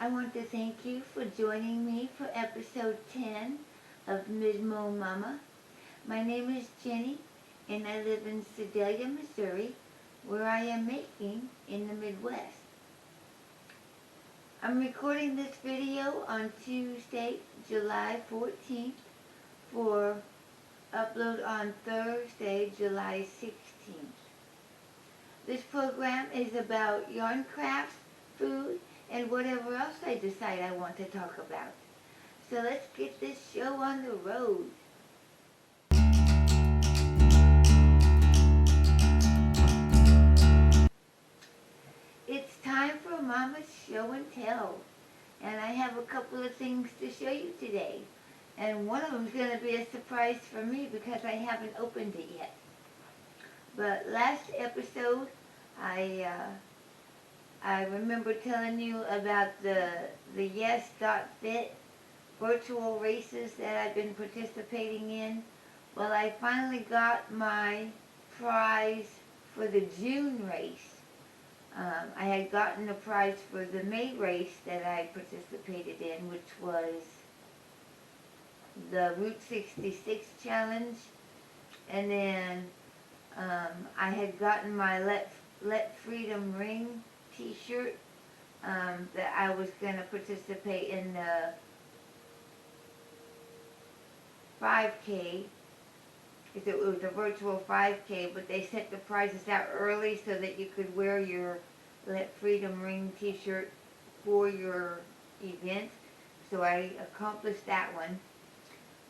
I want to thank you for joining me for episode 10 of MidMOMama. My name is Jenny, and I live in Sedalia, Missouri, where I am making in the Midwest. I'm recording this video on Tuesday, July 14th for upload on Thursday, July 16th. This program is about yarn crafts, food, and whatever else I decide I want to talk about. So let's get this show on the road. It's time for Mama's show and tell. And I have a couple of things to show you today. And one of them is going to be a surprise for me because I haven't opened it yet. But last episode, I remember telling you about the Yes.Fit virtual races that I've been participating in. Well, I finally got my prize for the June race. I had gotten the prize for the May race that I participated in, which was the Route 66 challenge. And then I had gotten my Let Freedom Ring t-shirt that I was going to participate in the 5K. It was a virtual 5K, but they sent the prizes out early so that you could wear your Let Freedom Ring t-shirt for your event. So I accomplished that one.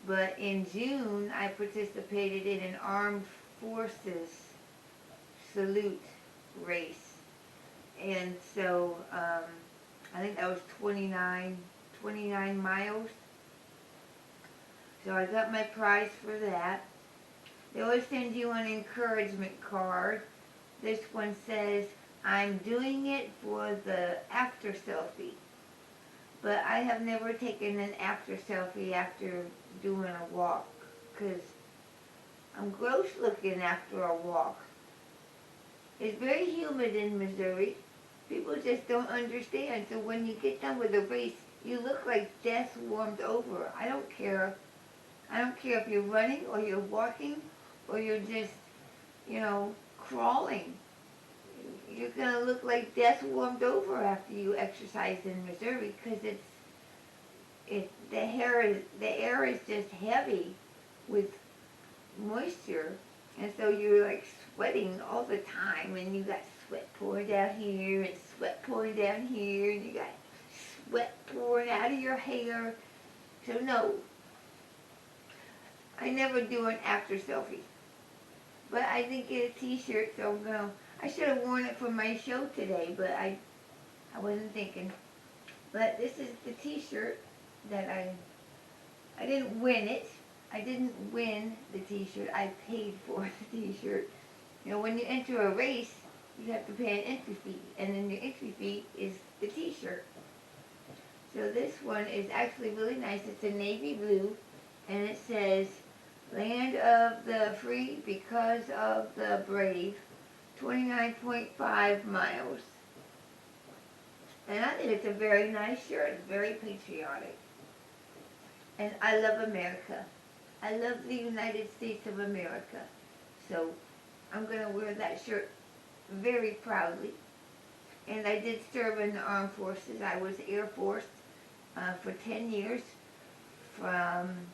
But in June, I participated in an Armed Forces salute race. And so I think that was 29 miles. So I got my prize for that. They always send you an encouragement card. This one says, I'm doing it for the after selfie. But I have never taken an after selfie after doing a walk, because I'm gross looking after a walk. It's very humid in Missouri. People just don't understand. So when you get done with a race, you look like death warmed over. I don't care if you're running or you're walking or you're just, crawling. You're going to look like death warmed over after you exercise in Missouri, because the air is just heavy with moisture, and so you're like sweating all the time, and you got sweat pouring down here and sweat pouring down here, and you got sweat pouring out of your hair. So no, I never do an after selfie. But I did get a t-shirt, so I should have worn it for my show today, but I wasn't thinking. But this is the t-shirt that I didn't win it. I didn't win the t-shirt. I paid for the t-shirt. When you enter a race, you have to pay an entry fee, and then your entry fee is the t-shirt. So this one is actually really nice. It's a navy blue, and it says, Land of the Free because of the Brave, 29.5 miles. And I think it's a very nice shirt. It's very patriotic. And I love America. I love the United States of America. So I'm going to wear that shirt very proudly. And I did serve in the armed forces. I was Air Force for 10 years, from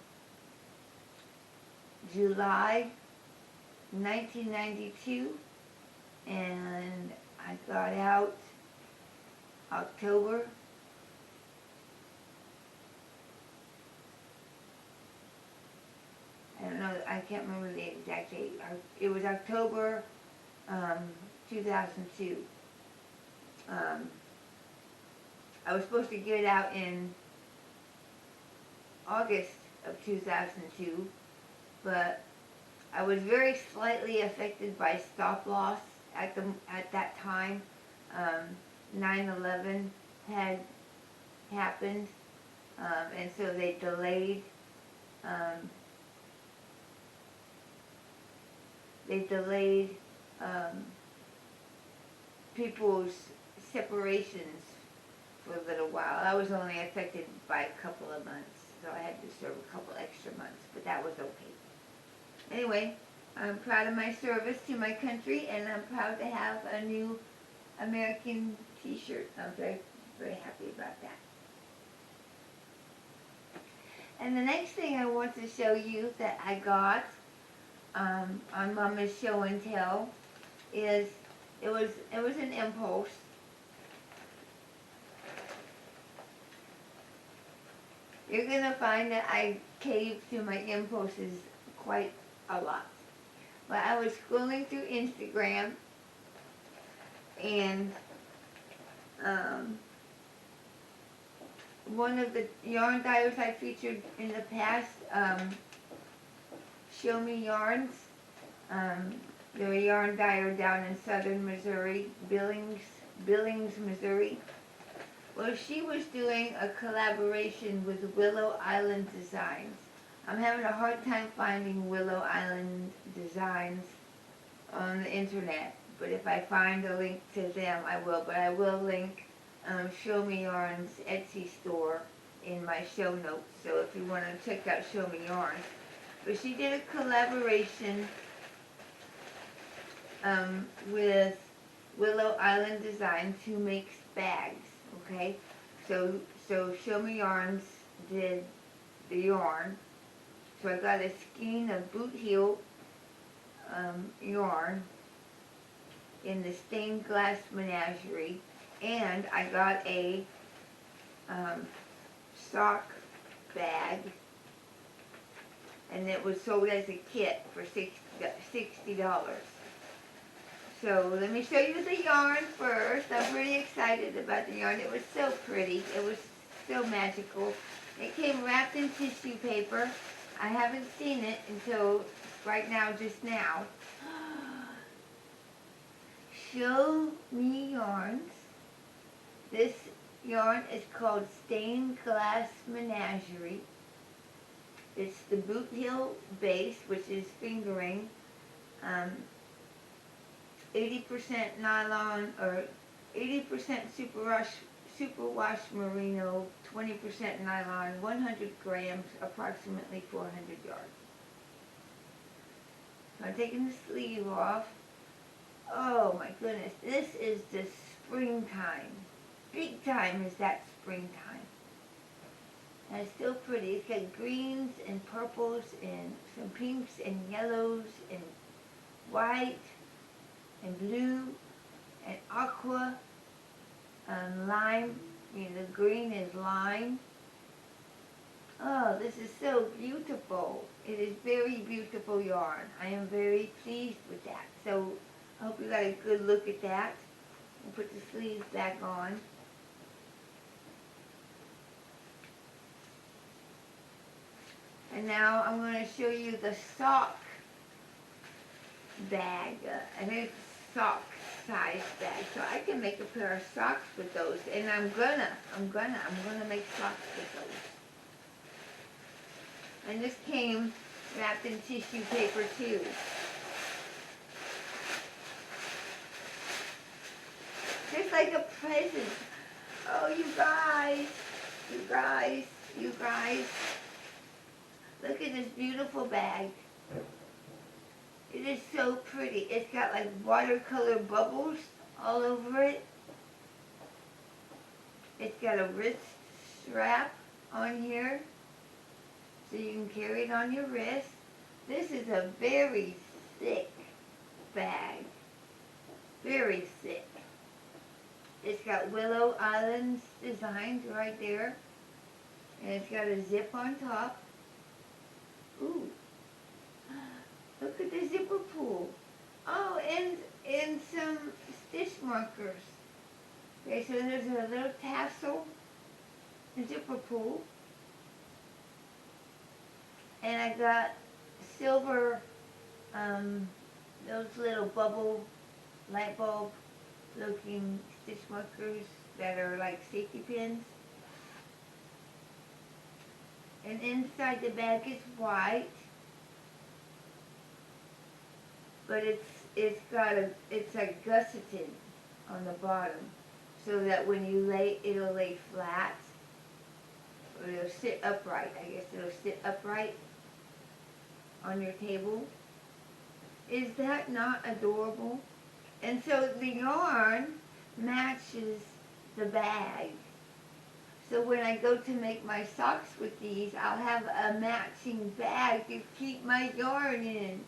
July 1992, and I got out October I don't know, I can't remember the exact date. It was October 2002. I was supposed to get out in August of 2002, but I was very slightly affected by stop loss at that time. 9/11 had happened, and so they delayed people's separations for a little while. I was only affected by a couple of months, so I had to serve a couple extra months, but that was okay. Anyway, I'm proud of my service to my country, and I'm proud to have a new American t-shirt. I'm very, very happy about that. And the next thing I want to show you that I got on Mama's Show and Tell is, it was an impulse. You're going to find that I cave to my impulses quite a lot. But I was scrolling through Instagram, and one of the yarn dyers I featured in the past, Show Me Yarns, they're a yarn dyer down in southern Missouri, Billings, Missouri. Well, she was doing a collaboration with Willow Island Designs. I'm having a hard time finding Willow Island Designs on the internet, but if I find a link to them, I will. But I will link Show Me Yarn's Etsy store in my show notes, so if you want to check out Show Me Yarns. But she did a collaboration with Willow Island Designs, who makes bags, okay? So Show Me Yarns did the yarn. So I got a skein of boot heel yarn in the stained glass Menagerie, and I got a sock bag, and it was sold as a kit for $60. So let me show you the yarn first. I'm pretty excited about the yarn. It was so pretty. It was so magical. It came wrapped in tissue paper. I haven't seen it until right now, just now. Show Me Yarns. This yarn is called Stained Glass Menagerie. It's the boot heel base, which is fingering, 80% nylon, or 80% superwash merino, 20% nylon, 100 grams, approximately 400 yards. So I'm taking the sleeve off. Oh my goodness, this is the springtime. Big time is that springtime. And it's still pretty. It's got greens and purples and some pinks and yellows and white and blue and aqua and lime. You know, the green is lime. Oh, this is so beautiful. It is very beautiful yarn. I am very pleased with that. So I hope you got a good look at that. I'll put the sleeves back on. And now I'm going to show you the sock bag. I think it's a sock size bag. So I can make a pair of socks with those. And I'm gonna make socks with those. And this came wrapped in tissue paper too. Just like a present. Oh, you guys. Look at this beautiful bag. It is so pretty. It's got like watercolor bubbles all over it. It's got a wrist strap on here, so you can carry it on your wrist. This is a very thick bag. Very thick. It's got Willow Islands designs right there. And it's got a zip on top. Ooh. Look at the zipper pull. Oh, and some stitch markers. Okay, so there's a little tassel, a zipper pull. And I got silver, those little bubble, light bulb looking stitch markers that are like safety pins. And inside the bag is white, but it's like gusseted on the bottom. so that when you lay, it'll lay flat, or it'll sit upright. I guess it'll sit upright on your table. Is that not adorable? And so the yarn matches the bag. So when I go to make my socks with these, I'll have a matching bag to keep my yarn in.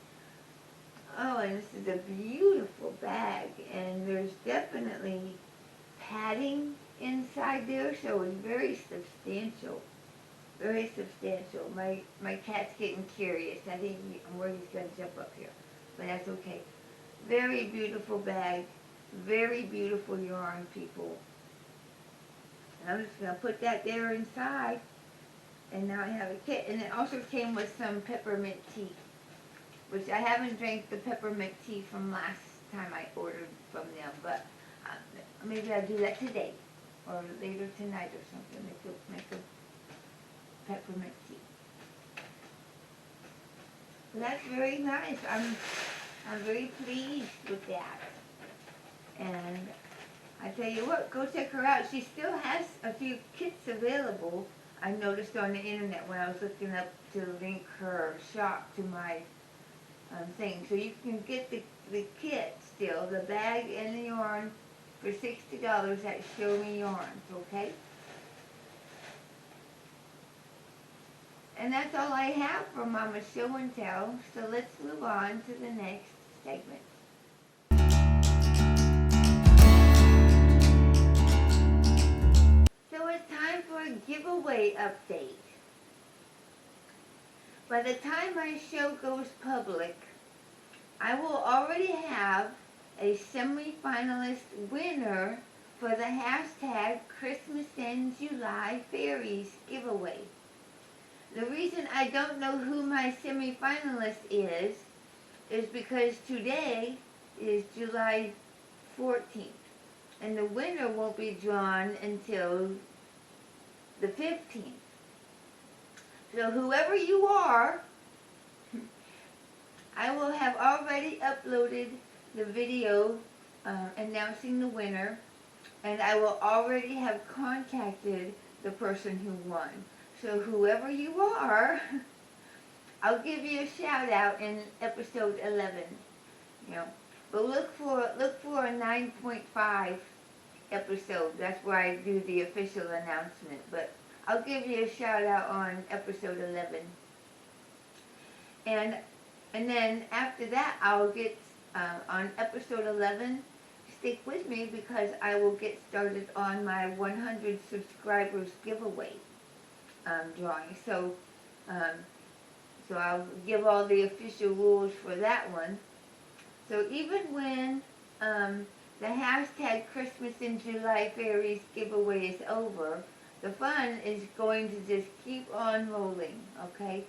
Oh, and this is a beautiful bag, and there's definitely padding inside there, so it's very substantial. Very substantial. My cat's getting curious. I think I'm worried he's going to jump up here, but that's okay. Very beautiful bag. Very beautiful yarn, people. And I'm just going to put that there inside. And now I have a kit. And it also came with some peppermint tea, which I haven't drank the peppermint tea from last time I ordered from them. But maybe I'll do that today or later tonight or something. Make a peppermint tea. So that's very nice. I'm very pleased with that. And I tell you what, go check her out. She still has a few kits available. I noticed on the internet when I was looking up to link her shop to my thing. So you can get the kit still, the bag and the yarn for $60 at Show Me Yarns, okay? And that's all I have for Mama's Show and Tell. So let's move on to the next segment. So it's time for a giveaway update. By the time my show goes public, I will already have a semi-finalist winner for the hashtag Christmas in July Fairies giveaway. The reason I don't know who my semi-finalist is because today is July 14th. And the winner won't be drawn until the 15th. So whoever you are, I will have already uploaded the video announcing the winner, and I will already have contacted the person who won. So whoever you are, I'll give you a shout out in episode 11. You know, but look for a 9.5 episode. That's where I do the official announcement. But I'll give you a shout out on episode 11. And then after that, I'll get on episode 11. Stick with me because I will get started on my 100 subscribers giveaway drawing. So I'll give all the official rules for that one. So even when the hashtag Christmas in July Fairies giveaway is over, the fun is going to just keep on rolling, okay,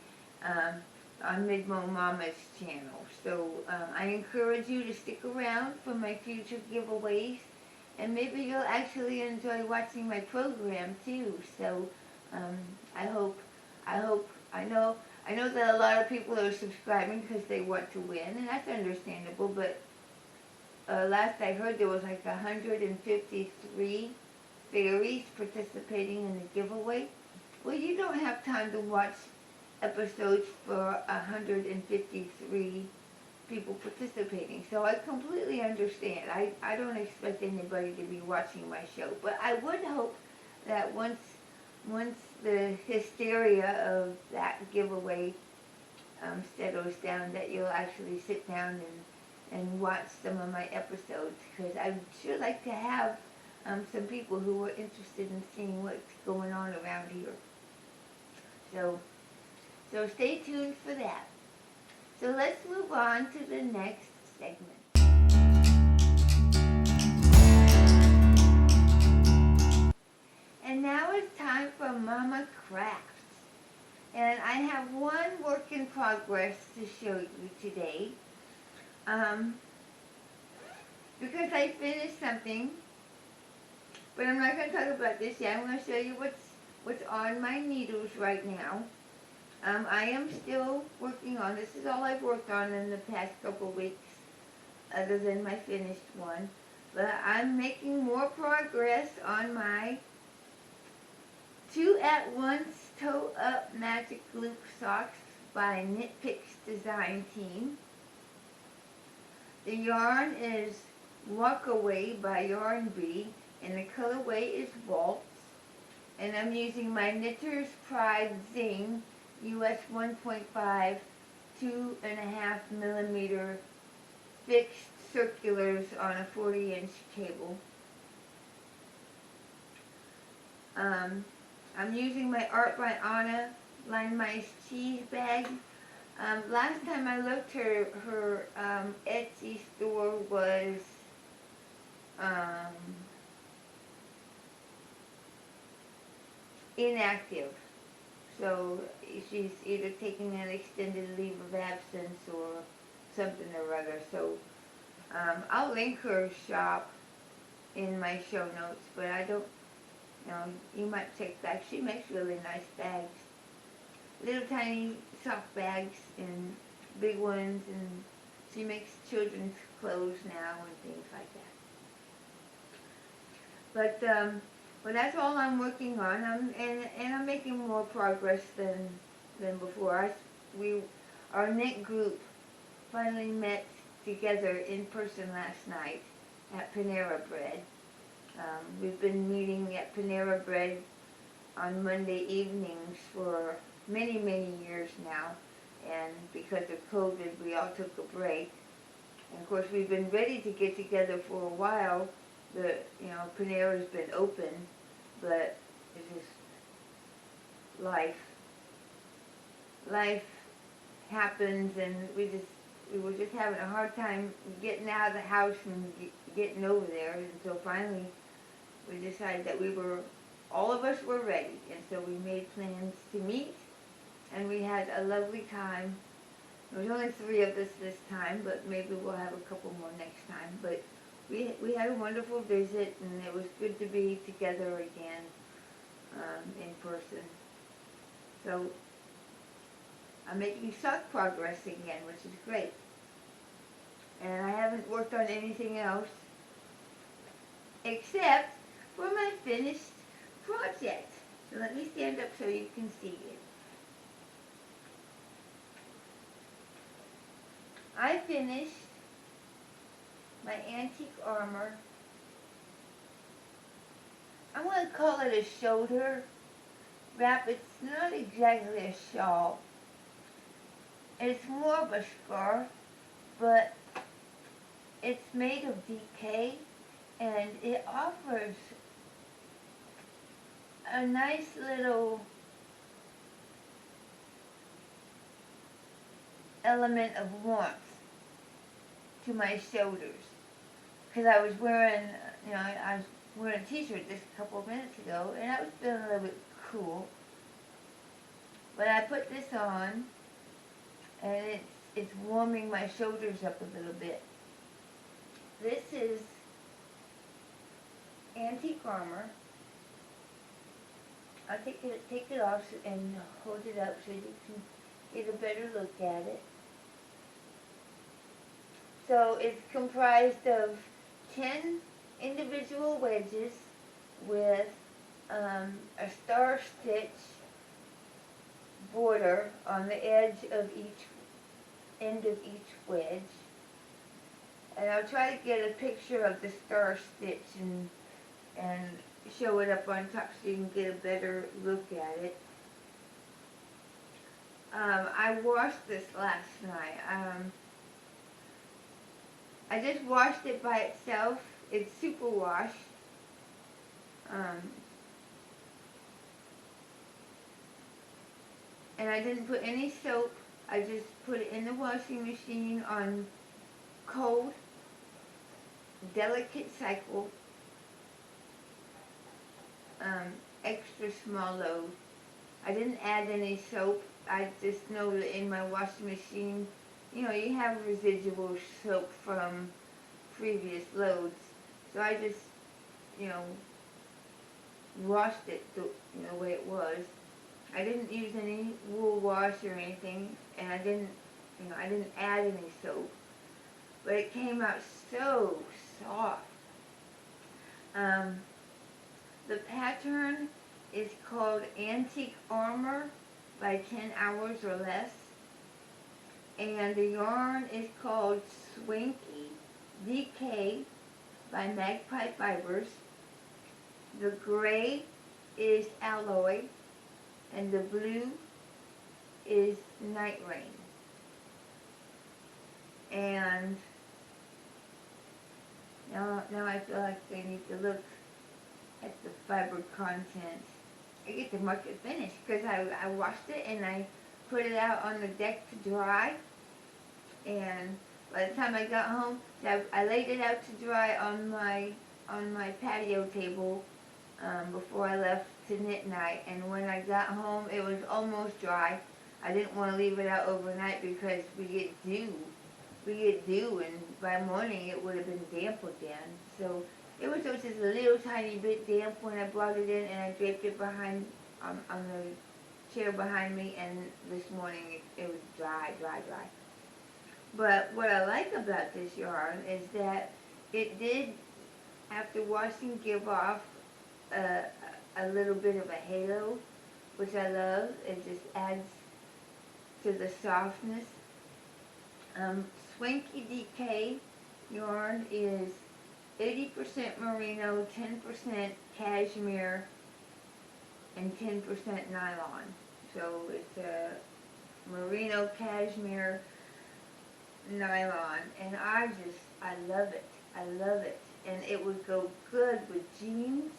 on MidMOMama's channel. So I encourage you to stick around for my future giveaways, and maybe you'll actually enjoy watching my program too. So I know that a lot of people are subscribing because they want to win, and that's understandable, but last I heard there was like 153 fairies participating in the giveaway. Well, you don't have time to watch episodes for 153 people participating, so I completely understand. I don't expect anybody to be watching my show, but I would hope that once the hysteria of that giveaway settles down, that you'll actually sit down and watch some of my episodes, because I'd sure like to have some people who are interested in seeing what's going on around here. So stay tuned for that. So let's move on to the next segment. And now it's time for Mama Crafts. And I have one work in progress to show you today. Because I finished something, but I'm not going to talk about this yet. I'm going to show you what's on my needles right now. I am still working on, this is all I've worked on in the past couple weeks, other than my finished one. But I'm making more progress on my 2-at-once toe-up magic loop socks by Stitched.Zone team. The yarn is Walk Away by Yarn Bee, and the colorway is Waltz. And I'm using my Knitter's Pride Zing US 1.5 2.5 millimeter fixed circulars on a 40-inch cable. I'm using my Art by Anna Line Mice cheese bag. Last time I looked, her Etsy store was inactive. So she's either taking an extended leave of absence or something or other. So I'll link her shop in my show notes, but I don't, you might check back. She makes really nice bags. Little tiny soft bags and big ones, and she makes children's clothes now and things like that. But that's all I'm working on, and I'm making more progress than before. Our knit group finally met together in person last night at Panera Bread. We've been meeting at Panera Bread on Monday evenings for many, many years now, and because of COVID, we all took a break. And of course, we've been ready to get together for a while. Panera's been open, but it's just life. Life happens, and we were just having a hard time getting out of the house and getting over there. And so finally, we decided that all of us were ready, and so we made plans to meet, and we had a lovely time. There was only 3 of us this time, but maybe we'll have a couple more next time. But we had a wonderful visit, and it was good to be together again in person. So I'm making sock progress again, which is great. And I haven't worked on anything else except for my finished project. So let me stand up so you can see it. I finished my antique armor. I want to call it a shoulder wrap. It's not exactly a shawl. It's more of a scarf, but it's made of DK, and it offers a nice little element of warmth to my shoulders. Because I was wearing, I was wearing a t-shirt just a couple of minutes ago, and I was feeling a little bit cool. But I put this on, and it's warming my shoulders up a little bit. This is antique armor. I'll take it off and hold it up so you can get a better look at it. So it's comprised of 10 individual wedges with a star stitch border on the edge of each end of each wedge. And I'll try to get a picture of the star stitch and show it up on top so you can get a better look at it. I washed this last night. I just washed it by itself. It's super washed. And I didn't put any soap. I just put it in the washing machine on cold, delicate cycle, extra small load. I didn't add any soap. I just know that in my washing machine, you have residual soap from previous loads. So I just, washed it the way it was. I didn't use any wool wash or anything, and I didn't add any soap. But it came out so soft. Um, the pattern is called Antique Armor by 10 Hours or Less. And the yarn is called Swanky DK by Magpie Fibers. The gray is Alloy, and the blue is Night Rain. And now I feel like I need to look at the fiber content. I get to mark it finished because I washed it and I put it out on the deck to dry. And by the time I got home, I laid it out to dry on my patio table before I left to knit night. And when I got home, it was almost dry. I didn't want to leave it out overnight because we get dew, and by morning it would have been damp again. So it was just a little tiny bit damp when I brought it in, and I draped it behind on the chair behind me. And this morning it was dry. But what I like about this yarn is that it did, after washing, give off a little bit of a halo, which I love. It just adds to the softness. Swanky DK yarn is 80% merino, 10% cashmere, and 10% nylon. So it's a merino, cashmere, nylon, and I love it. And it would go good with jeans.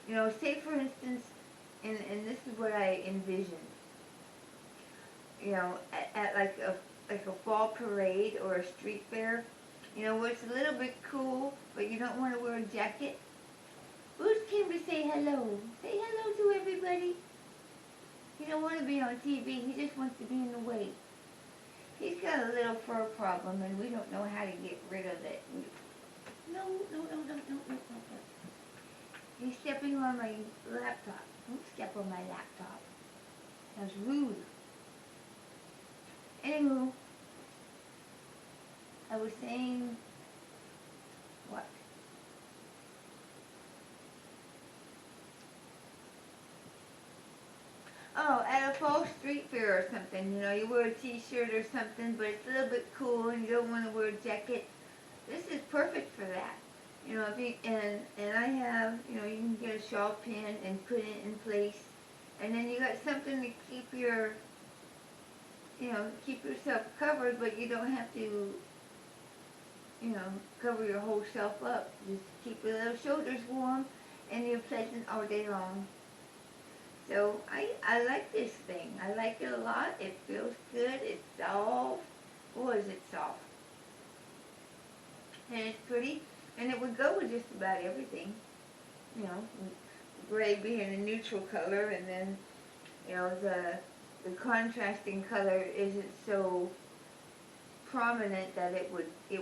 You know, say for instance, and this is what I envision. You know, at like a fall parade or a street fair, you know, where it's a little bit cool, but you don't want to wear a jacket. Bruce came to say hello. Say hello to everybody. He don't want to be on TV. He just wants to be in the way. He's got a little fur problem, and we don't know how to get rid of it. No. He's stepping on my laptop. Don't step on my laptop. That's rude. Anywho, I was saying, what? Oh, at a fall street fair or something, you know, you wear a t-shirt or something, but it's a little bit cool and you don't want to wear a jacket. This is perfect for that. You know, if you, and I have, you know, you can get a shawl pin and put it in place, and then you got something to keep your, you know, keep yourself covered, but you don't have to, you know, cover your whole self up. Just keep your little shoulders warm, and you're pleasant all day long. So I like this thing. I like it a lot. It feels good. It's soft. Boy, is it soft. And it's pretty. And it would go with just about everything. You know, gray being a neutral color, and then, you know, the contrasting color isn't so prominent that it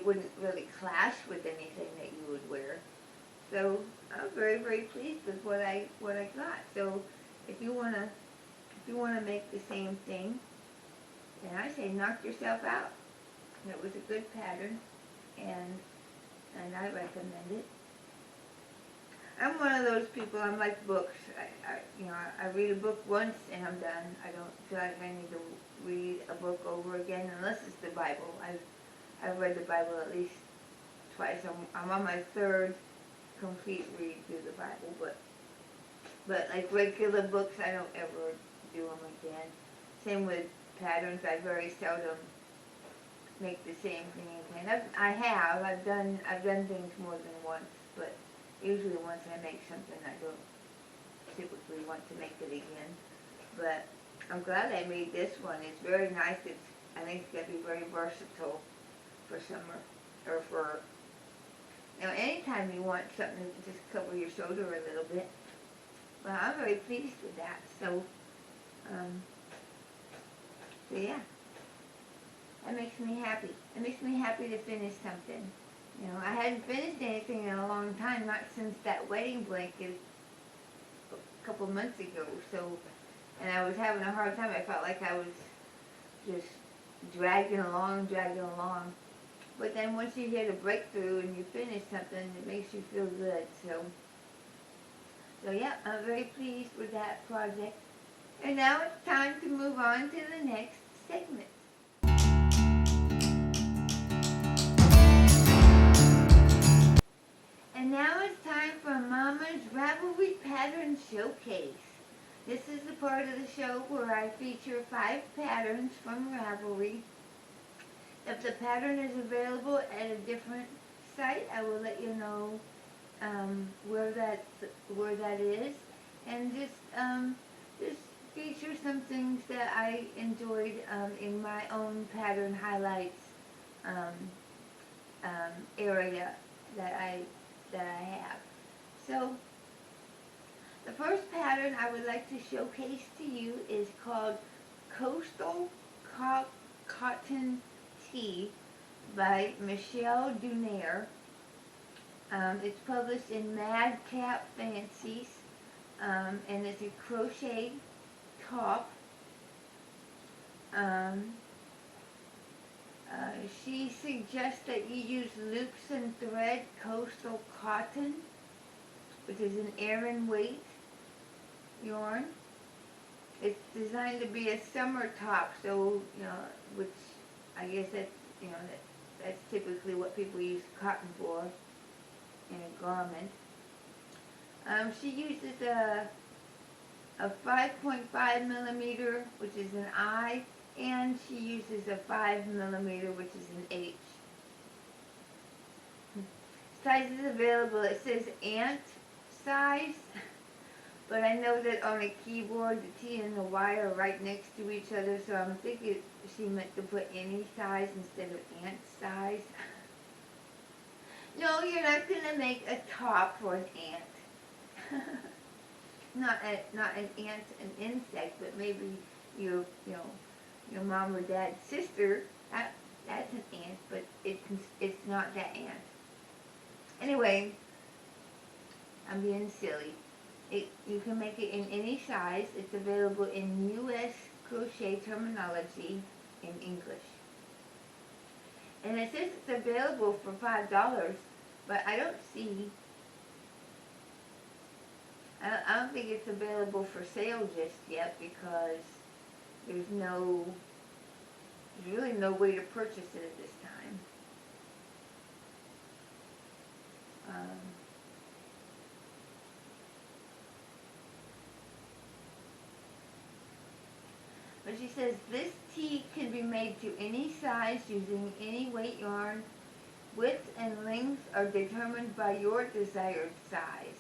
wouldn't really clash with anything that you would wear. So I'm very, very pleased with what I got. So if you wanna make the same thing, then I say knock yourself out. It was a good pattern, and I recommend it. I'm one of those people. I'm like books. I read a book once and I'm done. I don't feel like I need to read a book over again unless it's the Bible. I've read the Bible at least twice. I'm on my third complete read through the Bible, but like regular books, I don't ever do them again. Same with patterns. I very seldom make the same thing again. I've done things more than once, but usually once I make something, I don't typically want to make it again. But I'm glad I made this one. It's very nice. I think it's going to be very versatile for summer, or for, you know, anytime you want something to just cover your shoulder a little bit. Well, I'm very pleased with that. So yeah. That makes me happy. It makes me happy to finish something. You know, I hadn't finished anything in a long time, not since that wedding blanket a couple months ago. So, and I was having a hard time. I felt like I was just dragging along. But then once you hit a breakthrough and you finish something, it makes you feel good. So yeah, I'm very pleased with that project. And now it's time to move on to the next segment. And now it's time for Mama's Ravelry Pattern Showcase. This is the part of the show where I feature 5 patterns from Ravelry. If the pattern is available at a different site, I will let you know where that is, and just feature some things that I enjoyed in my own pattern highlights area that I have. So the first pattern I would like to showcase to you is called Coastal Cotton Tee by Michelle Dunaire. It's published in Madcap Fancies, and it's a crochet top. She suggests that you use loops and thread coastal cotton, which is an Aran weight yarn. It's designed to be a summer top, so which I guess that's typically what people use cotton for in a garment. She uses a 5.5 millimeter, which is an I, and she uses a 5 millimeter, which is an H. Sizes available. It says ant size, but I know that on a keyboard the T and the Y are right next to each other, so I'm thinking she meant to put any size instead of ant size. No, you're not going to make a top for an ant. not an ant, an insect, but maybe your mom or dad's sister. That's an ant, but it's not that ant. Anyway, I'm being silly. You can make it in any size. It's available in U.S. crochet terminology in English. And it says it's available for $5, but I don't think it's available for sale just yet, because there's really no way to purchase it at this time. But she says this tee can be made to any size using any weight yarn. Width and length are determined by your desired size.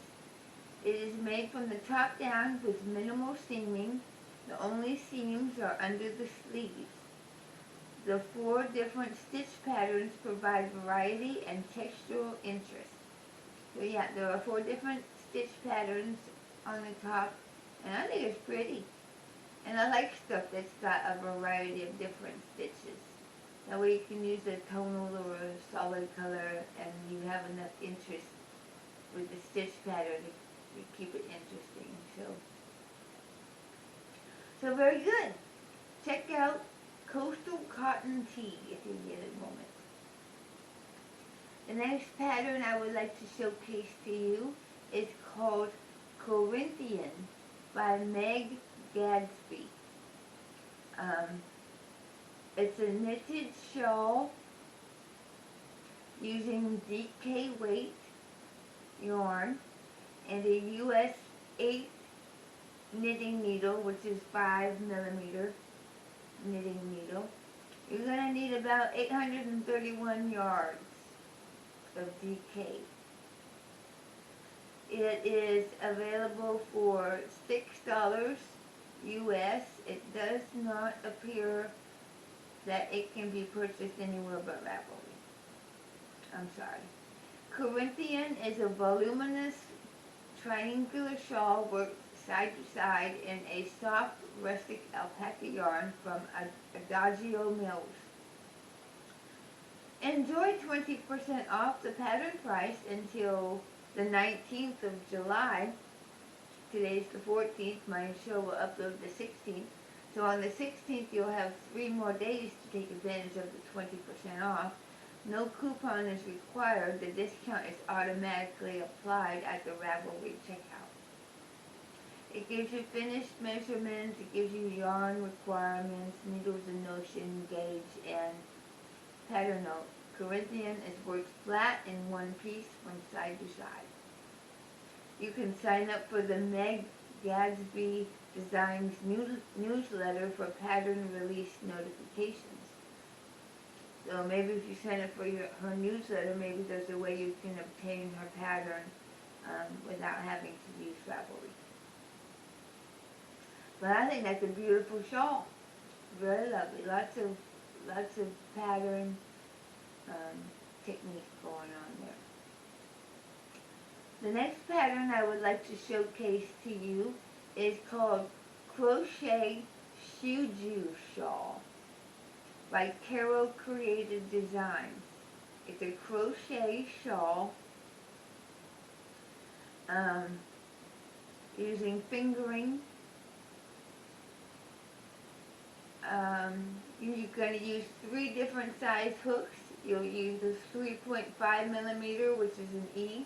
It is made from the top down with minimal seaming. The only seams are under the sleeves. The 4 different stitch patterns provide variety and textural interest. So yeah, there are 4 different stitch patterns on the top, and I think it's pretty. And I like stuff that's got a variety of different stitches. That way you can use a tonal or a solid color, and you have enough interest with the stitch pattern to keep it interesting. So very good. Check out Coastal Cotton Tee if you get a moment. The next pattern I would like to showcase to you is called Corinthian by Meg Gadsby. It's a knitted shawl using DK weight yarn and a US 8 knitting needle, which is 5 millimeter knitting needle. You're going to need about 831 yards of DK. It is available for $6 US. It does not appear that it can be purchased anywhere but Ravelry. I'm sorry. Corinthian is a voluminous triangular shawl worked side to side in a soft rustic alpaca yarn from Adagio Mills. Enjoy 20% off the pattern price until the 19th of July. Today's the 14th. My show will upload the 16th. So on the 16th, you'll have 3 more days to take advantage of the 20% off. No coupon is required. The discount is automatically applied at the Ravelry checkout. It gives you finished measurements, it gives you yarn requirements, needles and notion, gauge, and pattern note. Corinthian is worked flat in one piece from side to side. You can sign up for the Meg Gadsby Designs newsletter for pattern release notifications. So maybe if you sign up for her newsletter, maybe there's a way you can obtain her pattern without having to use Ravelry. But I think that's a beautiful shawl. Very lovely. Lots of pattern technique going on there. The next pattern I would like to showcase to you is called Crochet Juju Shawl by Carol Creative Designs. It's a crochet shawl using fingering. You're going to use 3 different size hooks. You'll use a 3.5 millimeter, which is an E.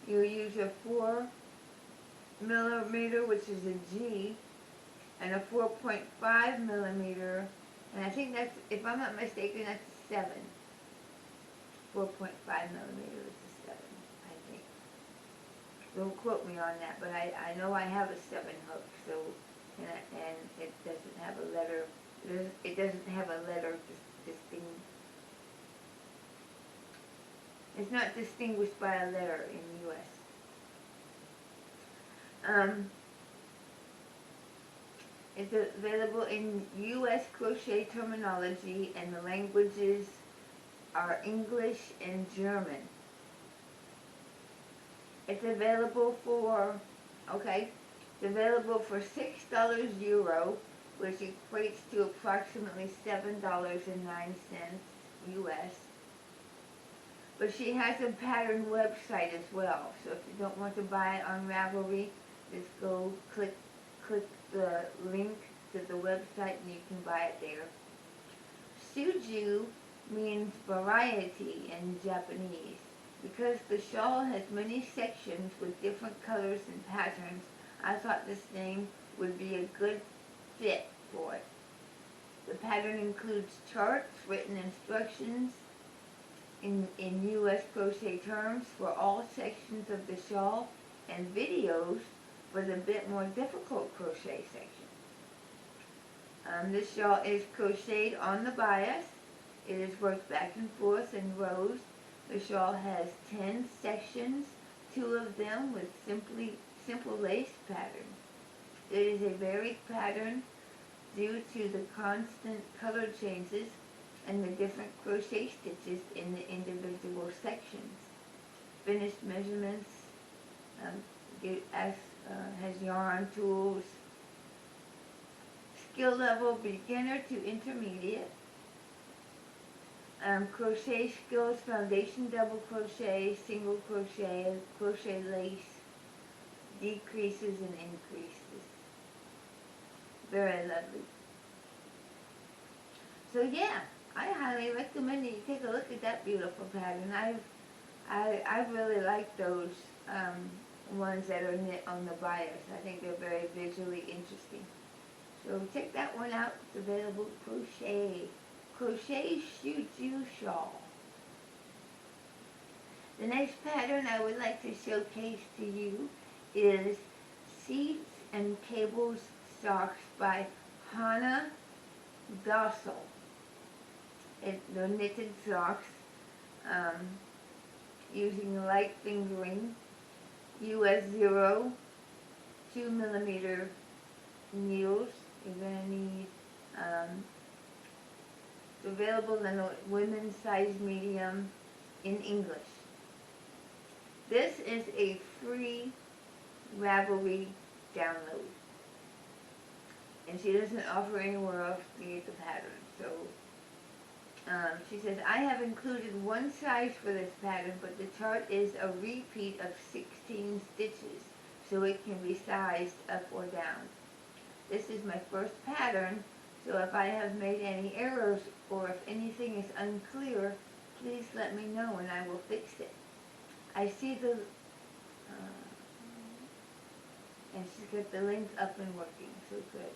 You'll use a 4 millimeter, which is a G, and a 4.5 millimeter, and I think that's, if I'm not mistaken, that's a 7. 4.5 millimeter is a 7, I think. Don't quote me on that, but I know I have a 7 hook, so, and it doesn't have a letter, it doesn't have a letter distinct. It's not distinguished by a letter in the U.S. It's available in U.S. crochet terminology, and the languages are English and German. It's available for, it's available for $6 Euro, which equates to approximately $7.09 U.S. But she has a pattern website as well, so if you don't want to buy it on Ravelry, just go click the link to the website and you can buy it there. Juju means variety in Japanese. Because the shawl has many sections with different colors and patterns, I thought this name would be a good fit for it. The pattern includes charts, written instructions in U.S. crochet terms for all sections of the shawl, and videos for the bit more difficult crochet section. This shawl is crocheted on the bias. It is worked back and forth in rows. The shawl has 10 sections, 2 of them with simple lace patterns. It is a varied pattern due to the constant color changes and the different crochet stitches in the individual sections. Finished measurements has yarn, tools, skill level beginner to intermediate, crochet skills, foundation double crochet, single crochet, crochet lace, decreases and increases. Very lovely. So yeah, I highly recommend that you take a look at that beautiful pattern. I really like those ones that are knit on the bias. I think they're very visually interesting. So check that one out. It's available at Crochet Juju Shawl. The next pattern I would like to showcase to you is Seeds and Cables Socks by Hannah Gossel. They're knitted socks using light fingering, US 0, 2 millimeter needles. You're going to need, it's available in a women's size medium in English. This is a free Ravelry download. And she doesn't offer anywhere else to get the pattern. So she says, I have included one size for this pattern, but the chart is a repeat of 16 stitches, so it can be sized up or down. This is my first pattern, so if I have made any errors or if anything is unclear, please let me know and I will fix it. I see the, and she's got the link up and working, so good.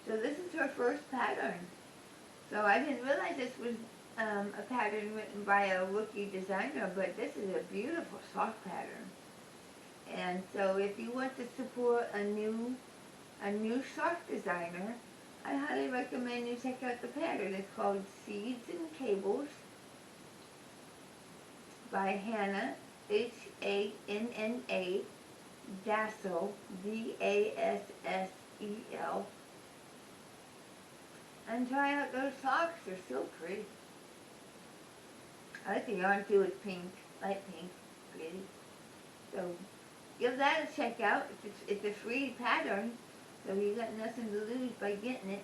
So this is her first pattern. So I didn't realize this was a pattern written by a rookie designer, but this is a beautiful sock pattern. And so if you want to support a new sock designer, I highly recommend you check out the pattern. It's called Seeds and Cables by Hannah, Hanna, Dassel, Dassel. And try out those socks, they're so pretty. I like the yarn too, it's pink, light pink, pretty. So give that a check out. It's a free pattern, so you got nothing to lose by getting it.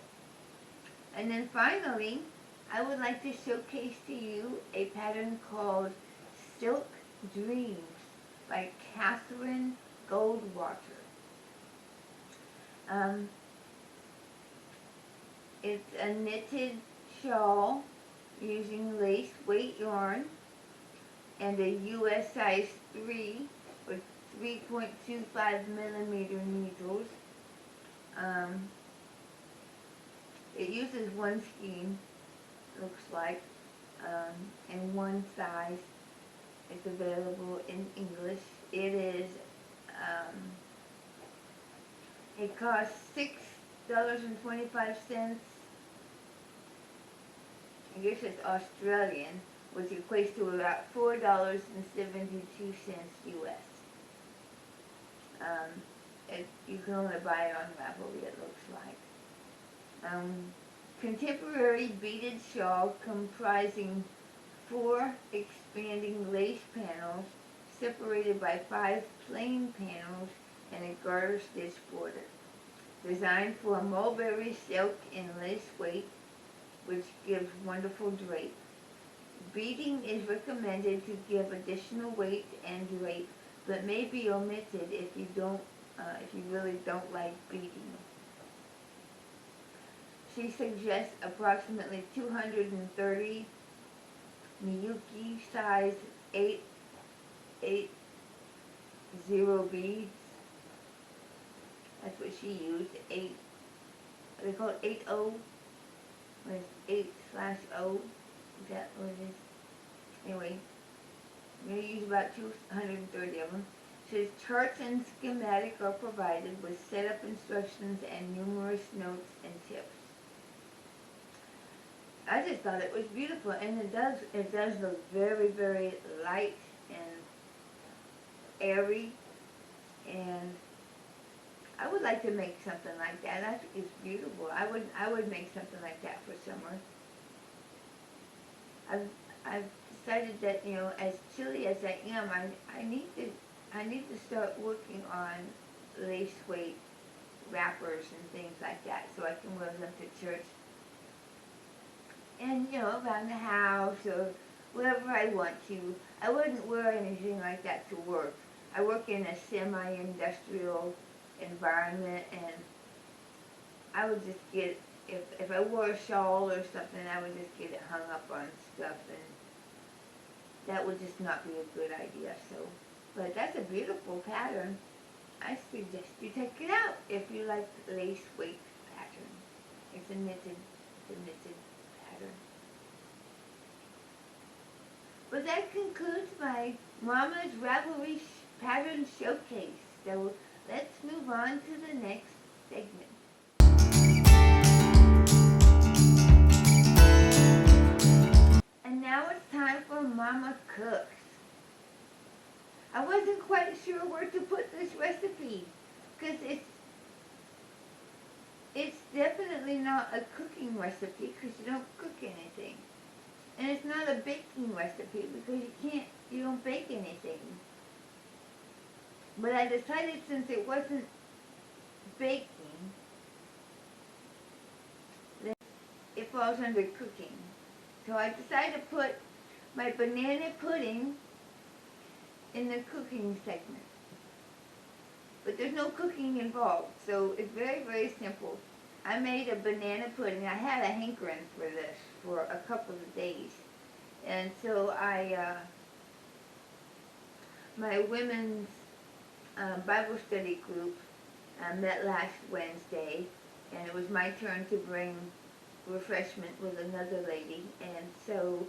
And then finally, I would like to showcase to you a pattern called Silk Dreams by Catherine Goldwater. It's a knitted shawl using lace weight yarn and a US size 3 with 3.25 millimeter needles. It uses one skein, looks like, and one size. It's available in English. It costs $6.25. I guess it's Australian, which equates to about $4.72 US. You can only buy it on Ravelry, it looks like. Contemporary beaded shawl comprising 4 expanding lace panels separated by 5 plain panels and a garter stitch border. Designed for mulberry silk and lace weight, which gives wonderful drape. Beading is recommended to give additional weight and drape, but may be omitted if you really don't like beading. She suggests approximately 230 Miyuki size 880 beads. That's what she used. They call it 80. What is 8/0? Is that what it is? Anyway, I'm going to use about 230 of them. It says charts and schematic are provided with setup instructions and numerous notes and tips. I just thought it was beautiful, and it does look very, very light and airy, and I would like to make something like that. I think it's beautiful. I would make something like that for summer. I've decided that, you know, as chilly as I am, I need to start working on lace weight wrappers and things like that, so I can wear them to church and, you know, around the house or wherever I want to. I wouldn't wear anything like that to work. I work in a semi-industrial environment, and I would just get, if I wore a shawl or something, I would just get it hung up on stuff, and that would just not be a good idea. So, but that's a beautiful pattern. I suggest you check it out if you like lace weight pattern. It's a knitted pattern. But that concludes my Mama's Ravelry pattern showcase. So let's move on to the next segment. And now it's time for Mama Cooks. I wasn't quite sure where to put this recipe, because it's definitely not a cooking recipe, because you don't cook anything. And it's not a baking recipe, because you don't bake anything. But I decided, since it wasn't baking, that it falls under cooking. So I decided to put my banana pudding in the cooking segment. but there's no cooking involved, so it's very, very simple. I made a banana pudding. I had a hankering for this for a couple of days. And so my women's Bible study group met last Wednesday, and it was my turn to bring refreshment with another lady. And so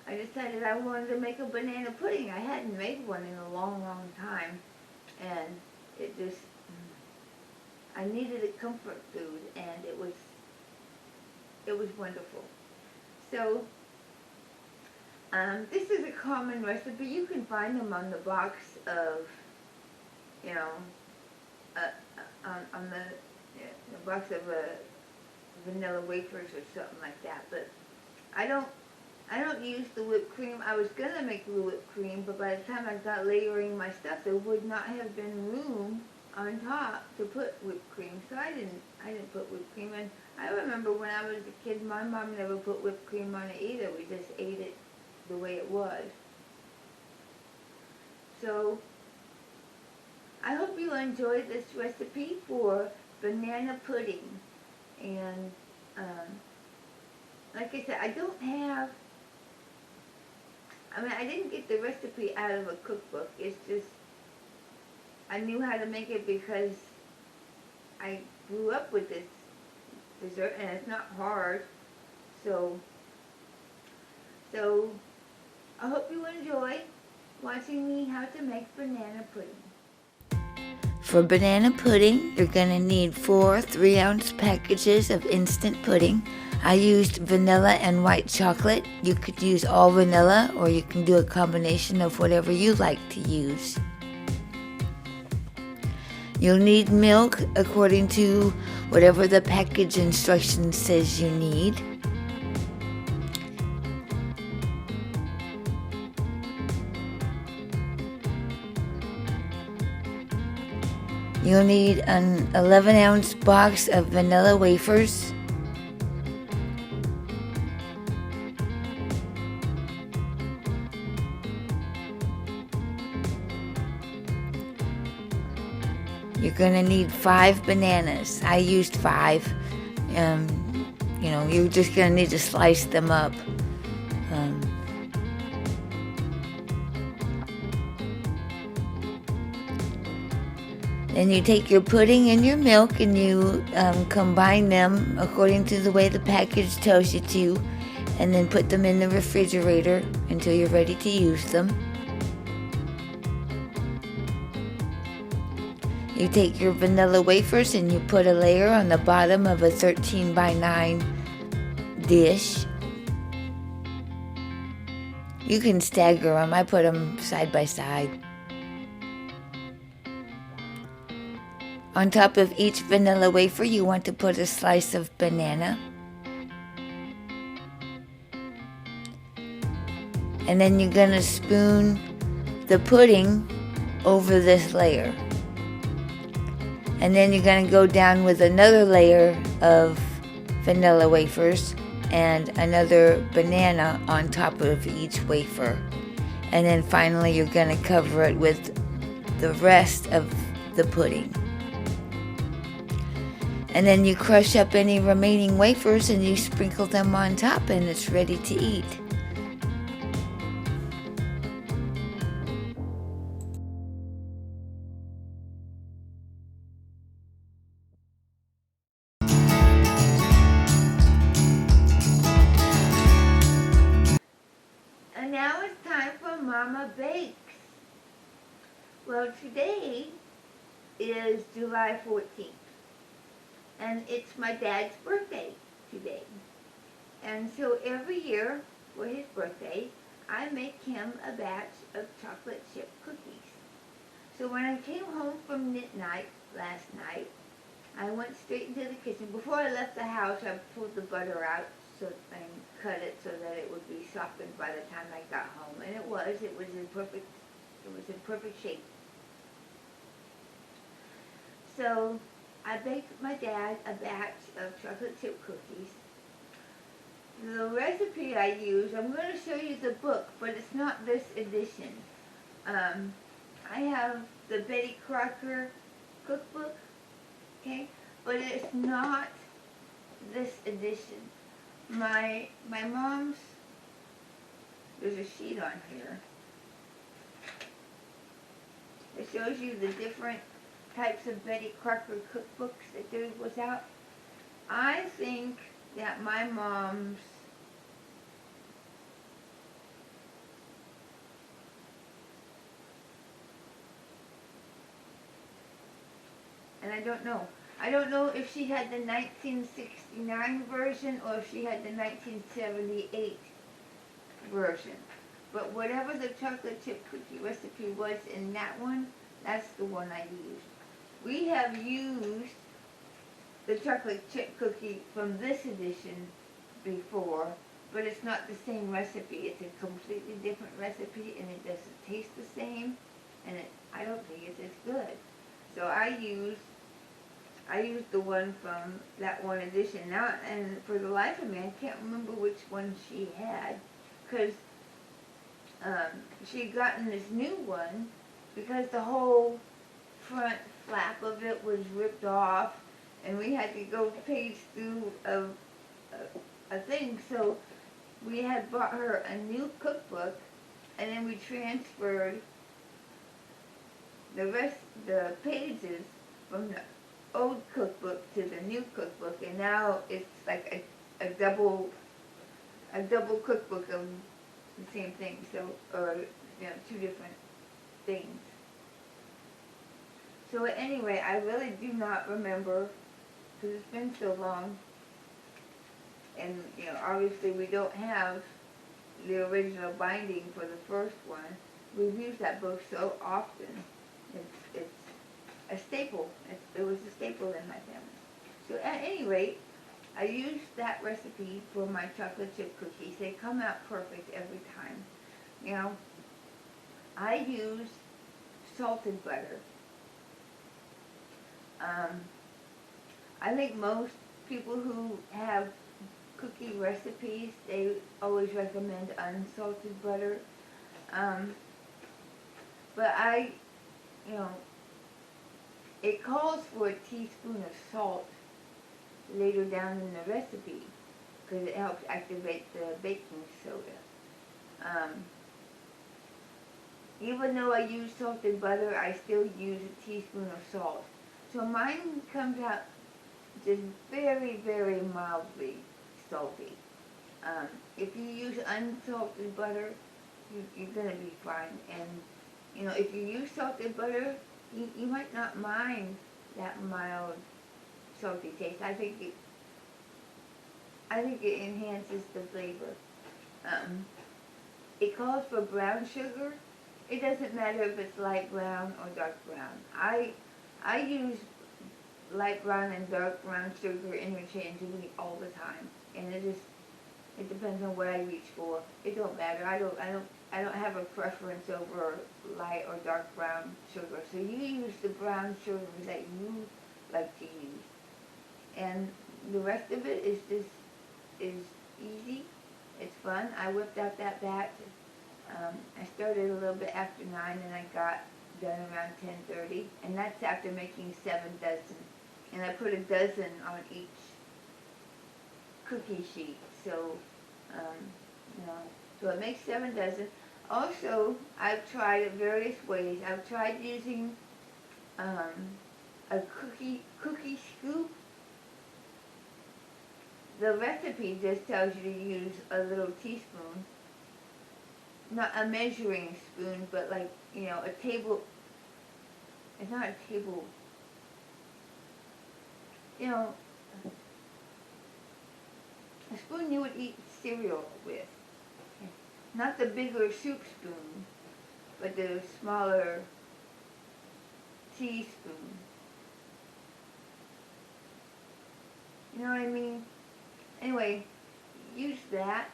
I decided I wanted to make a banana pudding. I hadn't made one in a long, long time, and it just, I needed a comfort food, and it was wonderful. So this is a common recipe. You can find them on the box of, you know, on the box of vanilla wafers or something like that. But I don't use the whipped cream. I was gonna make the whipped cream, but by the time I got layering my stuff, there would not have been room on top to put whipped cream, so I didn't put whipped cream in. I remember when I was a kid, my mom never put whipped cream on it either. We just ate it the way it was. So I hope you enjoyed this recipe for banana pudding. And like I said, I didn't get the recipe out of a cookbook. It's just, I knew how to make it because I grew up with this dessert, and it's not hard. So I hope you enjoy watching me how to make banana pudding. For banana pudding, you're going to need 4 3-ounce packages of instant pudding. I used vanilla and white chocolate. You could use all vanilla, or you can do a combination of whatever you like to use. You'll need milk according to whatever the package instruction says you need. You'll need an 11-ounce box of vanilla wafers. You're going to need 5 bananas. I used 5. You know, you're just going to need to slice them up. Then you take your pudding and your milk and you combine them according to the way the package tells you to, and then put them in the refrigerator until you're ready to use them. You take your vanilla wafers and you put a layer on the bottom of a 13 by 9 dish. You can stagger them. I put them side by side. On top of each vanilla wafer, you want to put a slice of banana. And then you're going to spoon the pudding over this layer. And then you're going to go down with another layer of vanilla wafers and another banana on top of each wafer. And then finally you're going to cover it with the rest of the pudding. And then you crush up any remaining wafers and you sprinkle them on top, and it's ready to eat. And now it's time for Mama Bakes. Well, today is July 14th. And it's my dad's birthday today. And so every year for his birthday, I make him a batch of chocolate chip cookies. So when I came home from knit night last night, I went straight into the kitchen. Before I left the house, I pulled the butter out and cut it so that it would be softened by the time I got home. And it was in perfect shape. So I baked my dad a batch of chocolate chip cookies. The recipe I use, I'm going to show you the book, but it's not this edition. I have the Betty Crocker cookbook, okay? But it's not this edition. My mom's, there's a sheet on here. It shows you the different types of Betty Crocker cookbooks that there was out. I think that my mom's and I don't know. I don't know if she had the 1969 version or if she had the 1978 version. But whatever the chocolate chip cookie recipe was in that one, that's the one I used. We have used the chocolate chip cookie from this edition before, but it's not the same recipe. It's a completely different recipe, and it doesn't taste the same, and I don't think it's as good. So I used the one from that one edition now, and for the life of me, I can't remember which one she had, because she had gotten this new one because the whole front flap of it was ripped off, and we had to go page through a thing. So we had bought her a new cookbook, and then we transferred the pages from the old cookbook to the new cookbook, and now it's like a double cookbook of the same thing, so, or, two different things. So anyway, I really do not remember, because it's been so long, and, obviously we don't have the original binding for the first one. We've used that book so often. It's a staple. It was a staple in my family. So at any rate, I used that recipe for my chocolate chip cookies. They come out perfect every time. I use salted butter. I think most people who have cookie recipes, they always recommend unsalted butter. But it calls for a teaspoon of salt later down in the recipe because it helps activate the baking soda. Even though I use salted butter, I still use a teaspoon of salt. So mine comes out just very, very mildly salty. If you use unsalted butter, you're going to be fine. And, if you use salted butter, you might not mind that mild salty taste. I think it enhances the flavor. It calls for brown sugar. It doesn't matter if it's light brown or dark brown. I use light brown and dark brown sugar interchangeably all the time, and it depends on what I reach for. It don't matter. I don't have a preference over light or dark brown sugar. So you use the brown sugar that you like to use, and the rest of it is easy. It's fun. I whipped out that batch. I started a little bit after 9, and I got done around 10:30, and that's after making 7 dozen. And I put a dozen on each cookie sheet, so so it makes 7 dozen. Also, I've tried it various ways. I've tried using a cookie scoop. The recipe just tells you to use a little teaspoon. Not a measuring spoon, but like, a table, it's not a table, a spoon you would eat cereal with. Not the bigger soup spoon, but the smaller teaspoon. You know what I mean? Anyway, use that.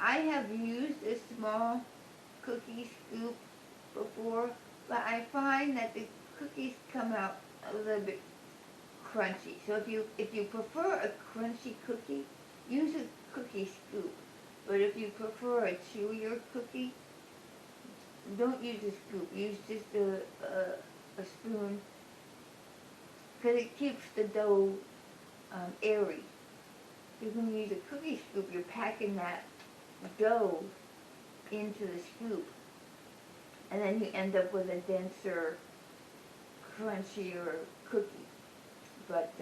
I have used a small cookie scoop before, but I find that the cookies come out a little bit crunchy. So if you prefer a crunchy cookie, use a cookie scoop. But if you prefer a chewier cookie, don't use a scoop. Use just a spoon, because it keeps the dough airy. Because when you use a cookie scoop, you're packing that dough into the scoop, and then you end up with a denser, crunchier cookie. But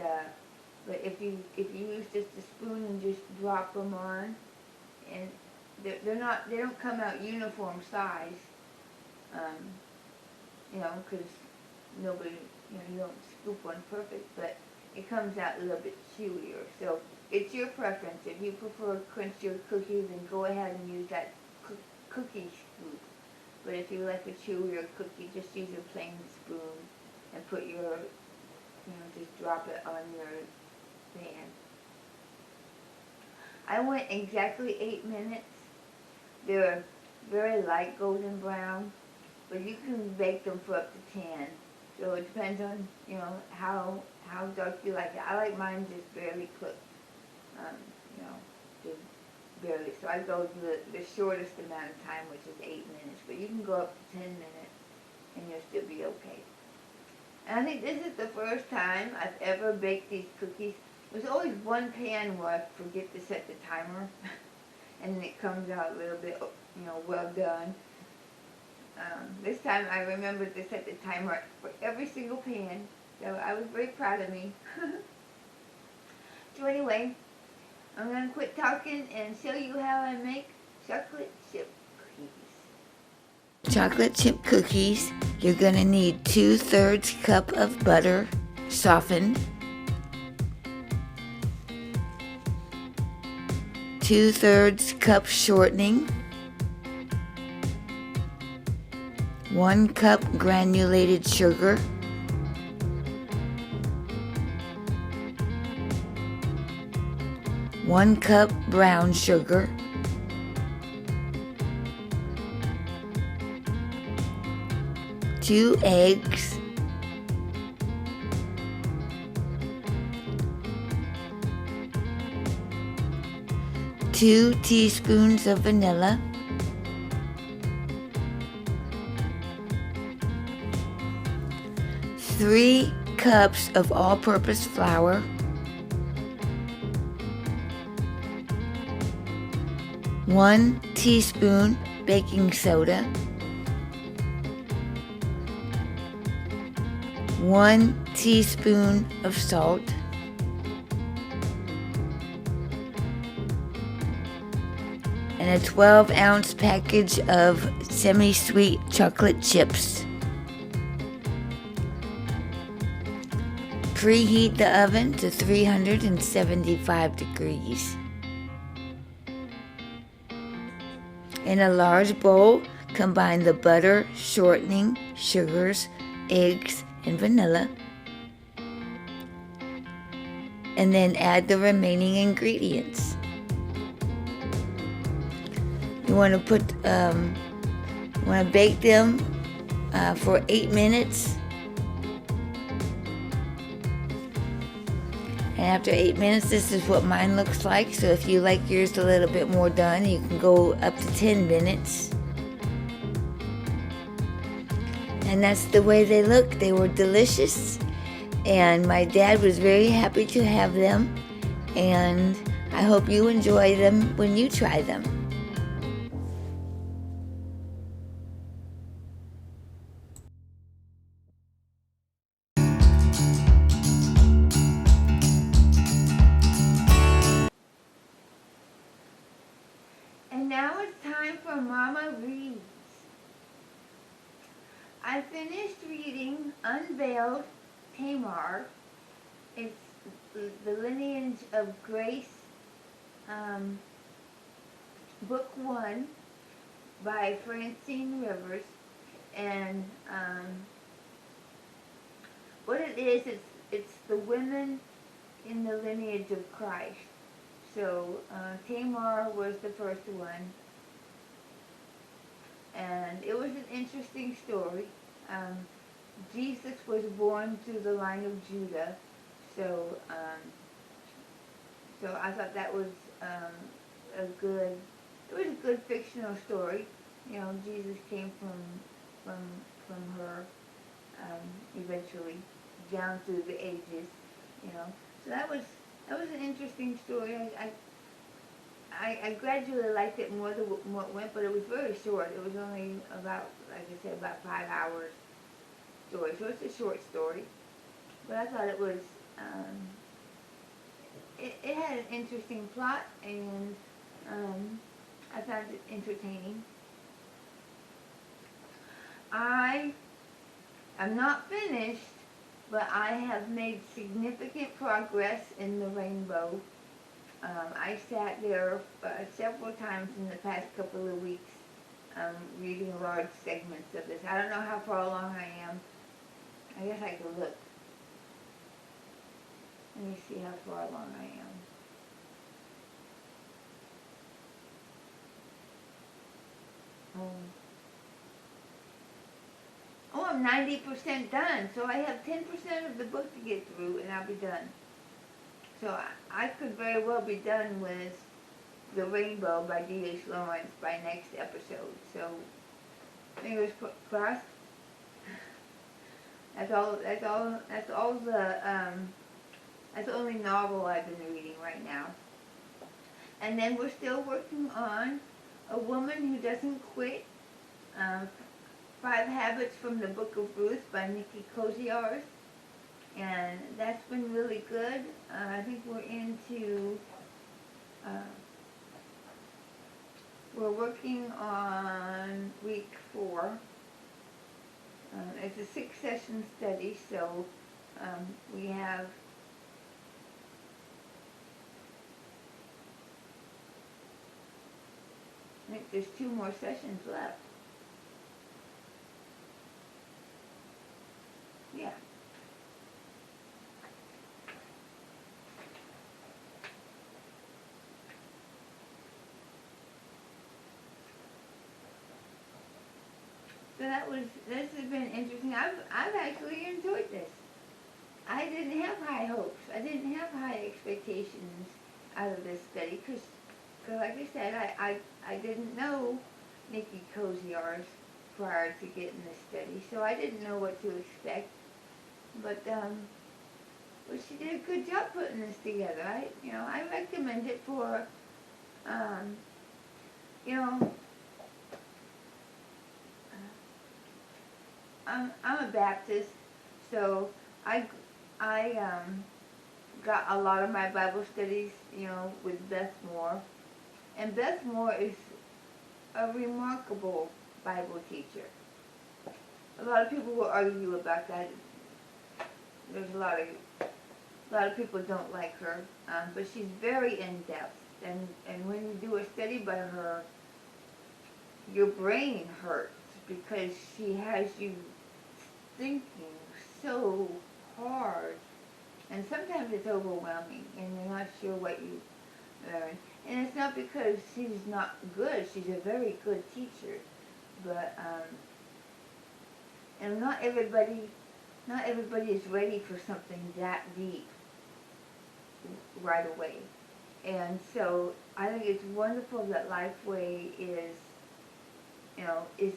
if you use just a spoon and just drop them on, and they don't come out uniform size, because nobody, you don't scoop one perfect, but it comes out a little bit chewier. So it's your preference. If you prefer crunchier cookies, then go ahead and use that cookie scoop. But if you like a chewier cookie, just use a plain spoon and put your, just drop it on your pan. I went exactly 8 minutes. They're very light golden brown, but you can bake them for up to 10. So it depends on, how dark you like it. I like mine just barely cooked, just barely. So I go the shortest amount of time, which is 8 minutes. But you can go up to 10 minutes, and you'll still be okay. And I think this is the first time I've ever baked these cookies. There's always one pan where I forget to set the timer, and then it comes out a little bit, well done. This time I remembered to set the timer for every single pan, so I was very proud of me. So anyway, I'm going to quit talking and show you how I make chocolate chip cookies. Chocolate chip cookies, you're going to need 2/3 cup of butter, softened, 2/3 cup shortening, 1 cup granulated sugar, 1 cup brown sugar, 2 eggs, 2 teaspoons of vanilla, 3 cups of all-purpose flour, 1 teaspoon baking soda, 1 teaspoon of salt, and a 12-ounce package of semi-sweet chocolate chips. Preheat the oven to 375 degrees. In a large bowl, combine the butter, shortening, sugars, eggs, and vanilla, and then add the remaining ingredients. You want to bake them for 8 minutes. And after 8 minutes, this is what mine looks like. So if you like yours a little bit more done, you can go up to 10 minutes. And that's the way they look. They were delicious. And my dad was very happy to have them. And I hope you enjoy them when you try them. And now it's time for Mama Reads. I finished reading Unveiled Tamar. It's the Lineage of Grace, book 1 by Francine Rivers. And what it is, it's the women in the lineage of Christ. So Tamar was the first one, and it was an interesting story. Jesus was born through the line of Judah, so I thought that was a good fictional story. Jesus came from her, eventually down through the ages, So that was an interesting story. I gradually liked it more the more it went, but it was very short. It was only about, like I said, about 5 hours story. So it's a short story, but I thought it was, it had an interesting plot, and I found it entertaining. I am not finished, but I have made significant progress in the rainbow. I sat there several times in the past couple of weeks reading large segments of this. I don't know how far along I am. I guess I could look. Let me see how far along I am. Oh, I'm 90% done, so I have 10% of the book to get through, and I'll be done. So I could very well be done with The Rainbow by D.H. Lawrence by next episode. So fingers crossed. That's the only novel I've been reading right now. And then we're still working on A Woman Who Doesn't Quit. 5 Habits from the Book of Ruth by Nikki Koziarz. And that's been really good. I think we're into, we're working on week 4. It's a 6-session study, so we have I think there's 2 more sessions left. Yeah. So this has been interesting. I've actually enjoyed this. I didn't have high hopes. I didn't have high expectations out of this study because like I said, I didn't know Nikki Koziarz prior to getting this study, so I didn't know what to expect. But she did a good job putting this together. I recommend it for, I'm a Baptist, so I got a lot of my Bible studies, with Beth Moore. And Beth Moore is a remarkable Bible teacher. A lot of people will argue about that. There's a lot of people don't like her, but she's very in-depth. And when you do a study by her, your brain hurts because she has you thinking so hard. And sometimes it's overwhelming, and you're not sure what you learn. And it's not because she's not good. She's a very good teacher. But, and not everybody is ready for something that deep right away. And so I think it's wonderful that Lifeway is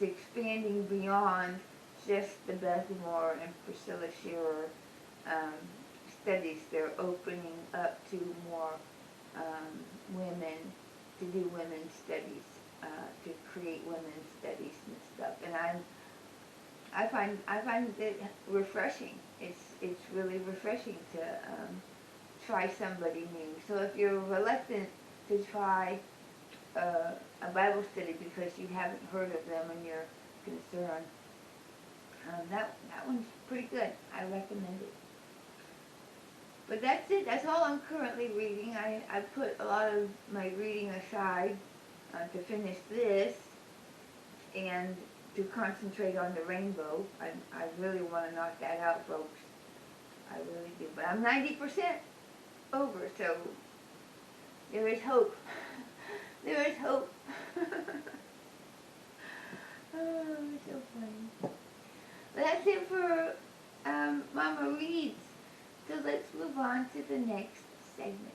expanding beyond just the Beth Moore and Priscilla Shearer studies. They're opening up to more women, to do women's studies, to create women's studies and stuff. And I find it refreshing. It's really refreshing to try somebody new. So if you're reluctant to try a Bible study because you haven't heard of them and you're concerned, that one's pretty good. I recommend it. But that's it. That's all I'm currently reading. I put a lot of my reading aside to finish this and to concentrate on the rainbow. I really want to knock that out, folks. I really do. But I'm 90% over, so there is hope. There is hope. Oh, it's so funny. But that's it for Mama Reads. So let's move on to the next segment.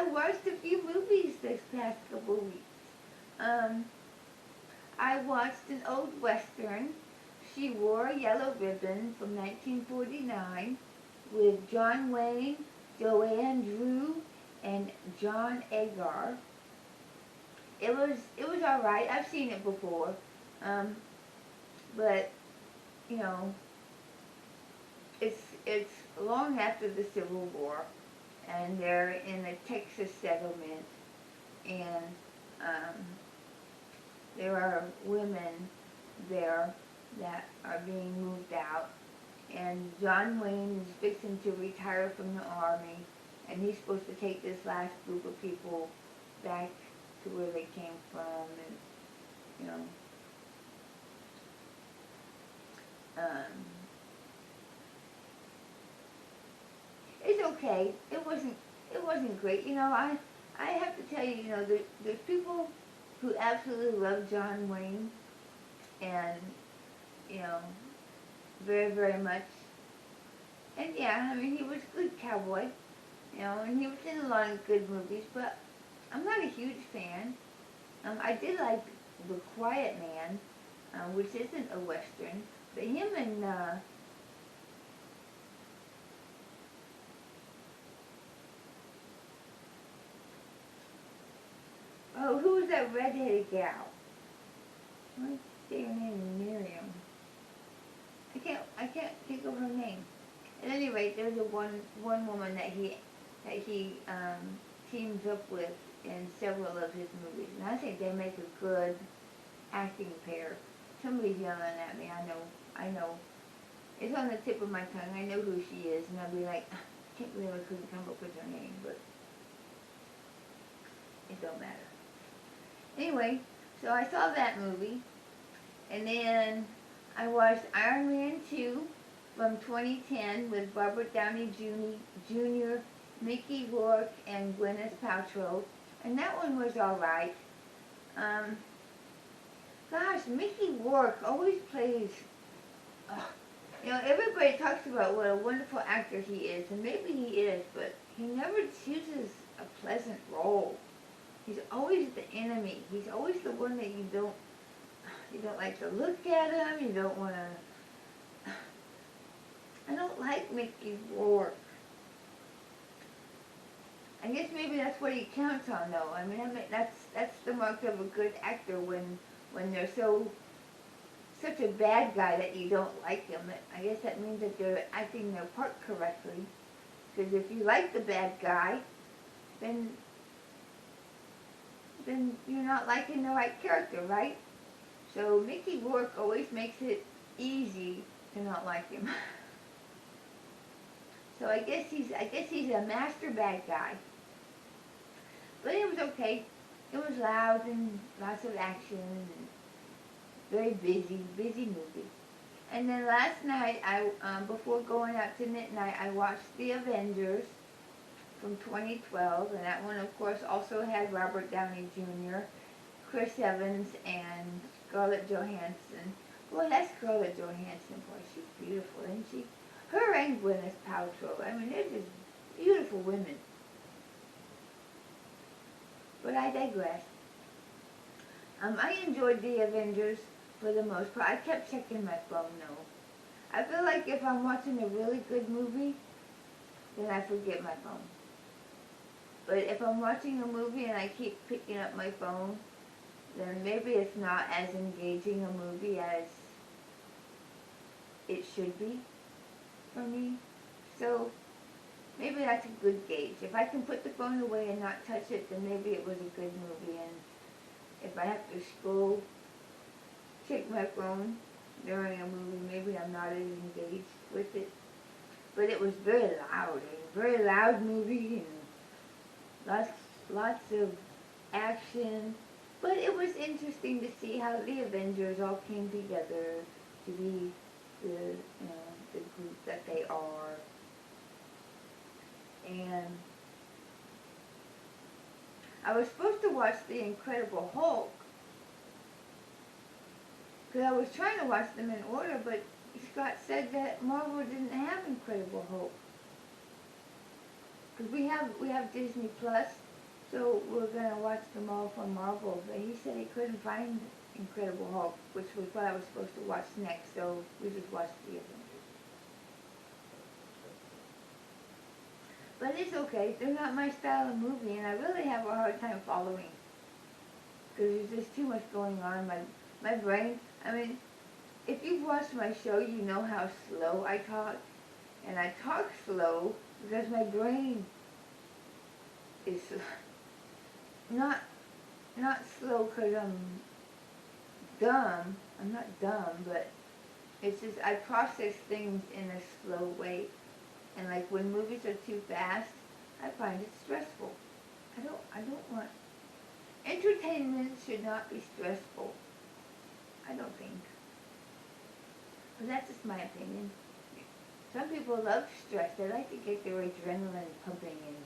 watched a few movies this past couple weeks. I watched an old Western, She Wore a Yellow Ribbon from 1949 with John Wayne, Joanne Drew, and John Agar. It was all right. I've seen it before, but you know, it's long after the Civil War, and they're in a Texas settlement, and there are women there that are being moved out, and John Wayne is fixing to retire from the army, and he's supposed to take this last group of people back to where they came from, and you know, it's okay. It wasn't great. You know, I have to tell you, you know, there's people who absolutely love John Wayne, and you know, very, very much. And yeah, I mean, he was a good cowboy, you know, and he was in a lot of good movies, but I'm not a huge fan. I did like The Quiet Man, which isn't a Western, but him and, oh, who was that redheaded gal? Let me say her name, Miriam. I can't think of her name. At any rate, there's one woman that he teams up with in several of his movies, and I think they make a good acting pair. Somebody's yelling at me. I know. It's on the tip of my tongue. I know who she is, and I'll be like, I can't believe I couldn't come up with her name, but it don't matter. Anyway, so I saw that movie, and then I watched Iron Man 2 from 2010 with Robert Downey Jr., Mickey Rourke, and Gwyneth Paltrow, and that one was all right. Gosh, Mickey Rourke always plays, you know, everybody talks about what a wonderful actor he is, and maybe he is, but he never chooses a pleasant role. He's always the enemy. He's always the one that you don't like to look at him. You don't want to. I don't like Mickey Rourke. I guess maybe that's what he counts on, though. I mean that's the mark of a good actor when they're such a bad guy that you don't like him. I guess that means that they're acting their part correctly. Because if you like the bad guy, then you're not liking the right character, right? So Mickey Rourke always makes it easy to not like him. So I guess he's a master bad guy. But it was okay. It was loud and lots of action and very busy movie. And then last night, before going out to knit night, I watched The Avengers from 2012, and that one, of course, also had Robert Downey Jr., Chris Evans, and Scarlett Johansson. Boy, that Scarlett Johansson, boy, she's beautiful, isn't she? Her and Gwyneth Paltrow. I mean, they're just beautiful women. But I digress. I enjoyed The Avengers for the most part. I kept checking my phone, though. I feel like if I'm watching a really good movie, then I forget my phone. But if I'm watching a movie and I keep picking up my phone, then maybe it's not as engaging a movie as it should be for me. So maybe that's a good gauge. If I can put the phone away and not touch it, then maybe it was a good movie. And if I have to check my phone during a movie, maybe I'm not as engaged with it. But it was very loud, a very loud movie, and lots of action. But it was interesting to see how the Avengers all came together to be the group that they are. And I was supposed to watch The Incredible Hulk, because I was trying to watch them in order, but Scott said that Marvel didn't have Incredible Hulk. Because we have Disney Plus, So we're going to watch them all from Marvel. But he said he couldn't find Incredible Hulk, which was what I was supposed to watch next. So we just watched the Avengers. But it's okay. They're not my style of movie, and I really have a hard time following. Because there's just too much going on. My brain, I mean, if you've watched my show, you know how slow I talk. And I talk slow because my brain is not slow because I'm dumb. I'm not dumb, but it's just I process things in a slow way. And like when movies are too fast, I find it stressful. I don't want entertainment should not be stressful. I don't think. But that's just my opinion. Some people love stress. They like to get their adrenaline pumping and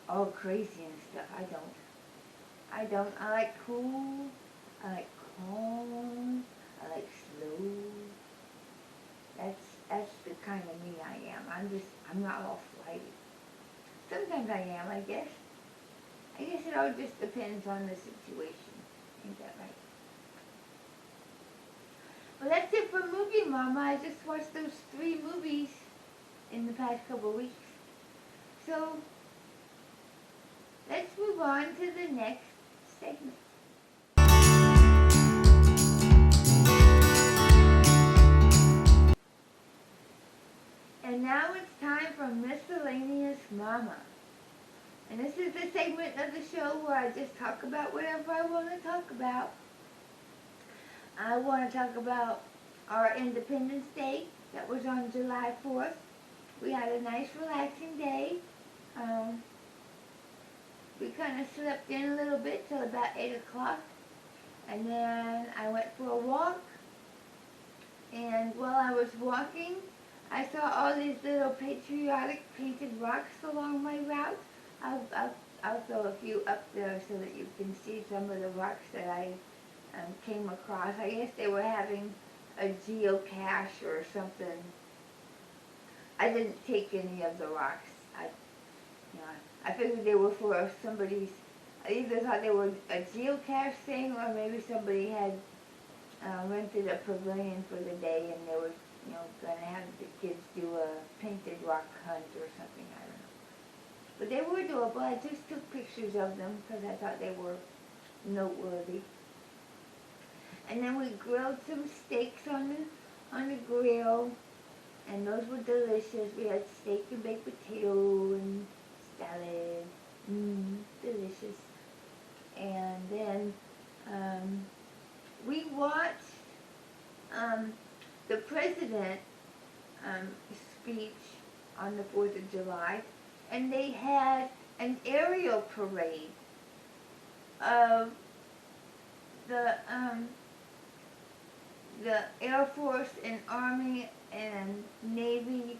all crazy and stuff. I don't. I like cool. I like calm. I like slow. That's the kind of me I am. I'm not all flighty. Sometimes I am, I guess. I guess it all just depends on the situation. Ain't that right? Well, that's it for Movie Mama. I just watched those 3 movies in the past couple of weeks. So, let's move on to the next segment. And now it's time for Miscellaneous Mama. And this is the segment of the show where I just talk about whatever I want to talk about. I want to talk about our Independence Day that was on July 4th. We had a nice relaxing day. We kind of slept in a little bit till about 8 o'clock. And then I went for a walk. And while I was walking, I saw all these little patriotic painted rocks along my route. I'll throw a few up there so that you can see some of the rocks that I came across. I guess they were having a geocache or something. I didn't take any of the rocks. I figured they were for somebody's. I either thought they were a geocache thing, or maybe somebody had rented a pavilion for the day, and they were, going to have the kids do a painted rock hunt or something. I don't know. But they were adorable. I just took pictures of them because I thought they were noteworthy. And then we grilled some steaks on the grill, and those were delicious. We had steak and baked potato and salad, delicious. And then we watched the president speech on the 4th of July, and they had an aerial parade of the Air Force and Army and Navy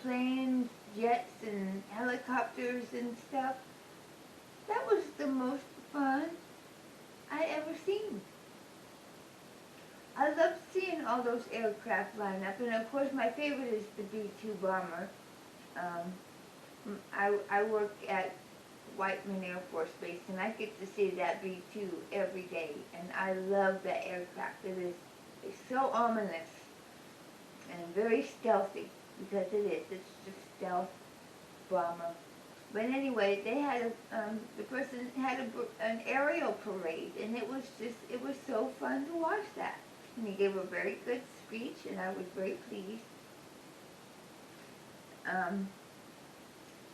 planes, jets, and helicopters and stuff. That was the most fun I ever seen. I loved seeing all those aircraft line up, and of course my favorite is the B-2 bomber. I work at Whiteman Air Force Base, and I get to see that B-2 every day, and I love that aircraft. It's so ominous and very stealthy, because it is. It's just stealth bomber. But anyway, they had the person had an aerial parade, and it was so fun to watch that. And he gave a very good speech, and I was very pleased.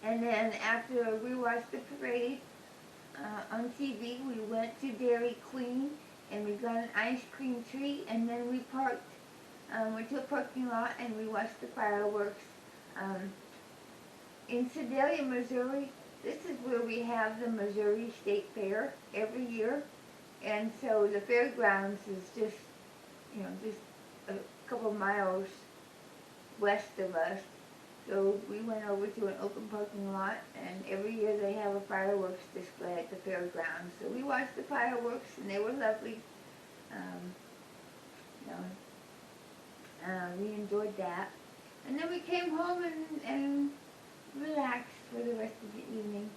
And then after we watched the parade on TV, we went to Dairy Queen, and we got an ice cream treat, and then we parked, went to a parking lot, and we watched the fireworks. In Sedalia, Missouri, this is where we have the Missouri State Fair every year, and so the fairgrounds is just a couple miles west of us. So we went over to an open parking lot, and every year they have a fireworks display at the fairgrounds. So we watched the fireworks, and they were lovely. We enjoyed that. And then we came home and relax for the rest of the evening.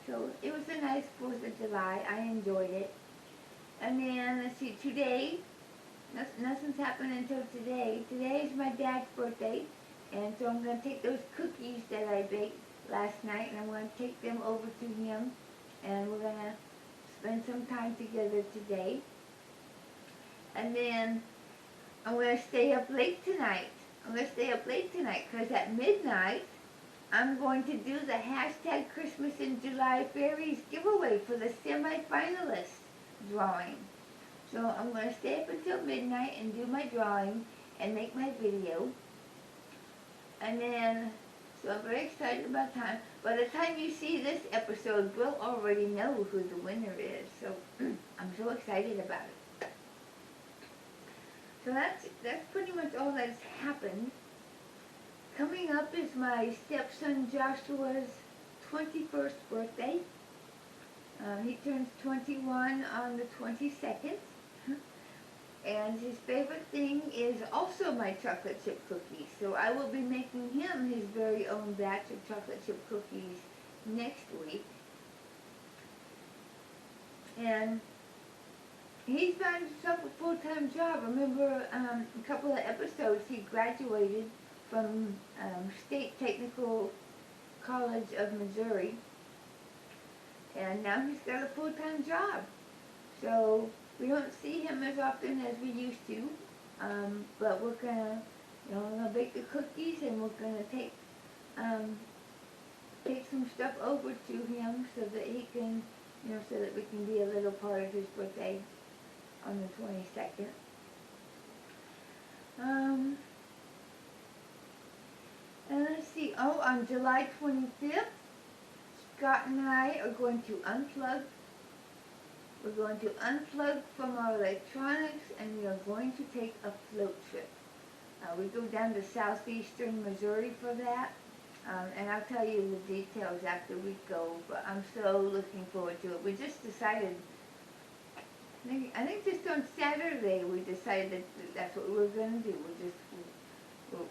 So it was a nice 4th of July. I enjoyed it. And then, let's see, today, nothing's happened until today. Today is my dad's birthday, and so I'm going to take those cookies that I baked last night, and I'm going to take them over to him, and we're going to spend some time together today. And then I'm going to stay up late tonight. Because at midnight, I'm going to do the hashtag Christmas in July Fairies giveaway for the semi-finalist drawing. So I'm going to stay up until midnight and do my drawing and make my video. And then, so I'm very excited about time. By the time you see this episode, we'll already know who the winner is. So I'm so excited about it. So that's pretty much all that's happened. Coming up is my stepson Joshua's 21st birthday. He turns 21 on the 22nd. And his favorite thing is also my chocolate chip cookies. So I will be making him his very own batch of chocolate chip cookies next week. And he's found himself a full-time job. Remember a couple of episodes he graduated from State Technical College of Missouri. And now he's got a full-time job. So we don't see him as often as we used to, but we're gonna, we're gonna bake the cookies, and we're gonna take some stuff over to him so that he can, so that we can be a little part of his birthday on the 22nd. And let's see. Oh, on July 25th, Scott and I are going to unplug. We're going to unplug from our electronics, and we are going to take a float trip. We go down to southeastern Missouri for that, and I'll tell you the details after we go, but I'm so looking forward to it. We just decided, I think just on Saturday, we decided that that's what we were going to do.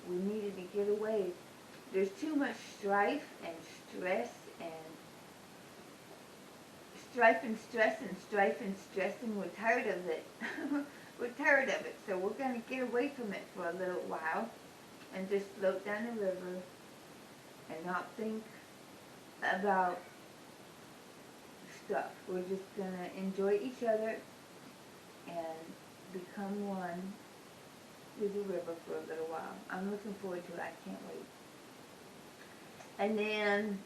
We needed to get away. There's too much strife and stress, and we're tired of it. We're tired of it, so we're going to get away from it for a little while and just float down the river and not think about stuff. We're just going to enjoy each other and become one with the river for a little while. I'm looking forward to it. I can't wait. And then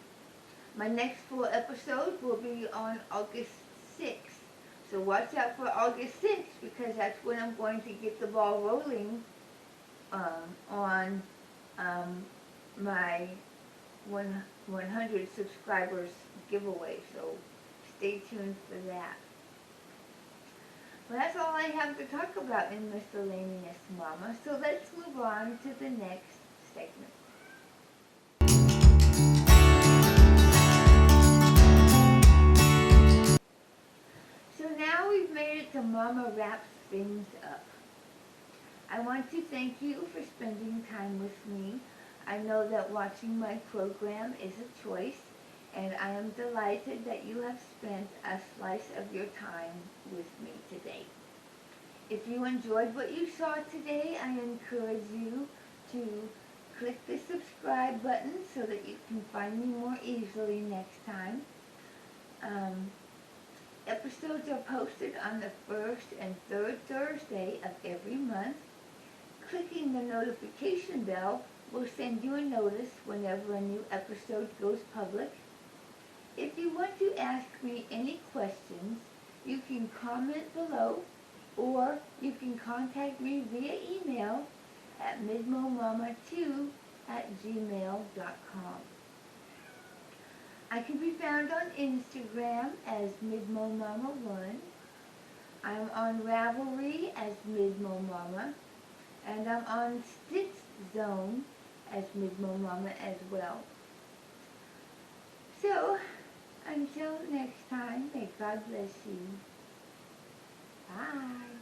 my next full episode will be on August 6th. So watch out for August 6th, because that's when I'm going to get the ball rolling on my 100 subscribers giveaway. So stay tuned for that. Well, that's all I have to talk about in Miscellaneous Mama. So let's move on to the next segment. So now we've made it to Mama Wraps Things Up. I want to thank you for spending time with me. I know that watching my program is a choice, and I am delighted that you have spent a slice of your time with me today. If you enjoyed what you saw today, I encourage you to click the subscribe button so that you can find me more easily next time. Episodes are posted on the first and third Thursday of every month. Clicking the notification bell will send you a notice whenever a new episode goes public. If you want to ask me any questions, you can comment below, or you can contact me via email at midmomama2@gmail.com. I can be found on Instagram as MidMOMama1. I'm on Ravelry as MidMOMama, and I'm on Stitched.Zone as MidMOMama as well. So, until next time, may God bless you. Bye.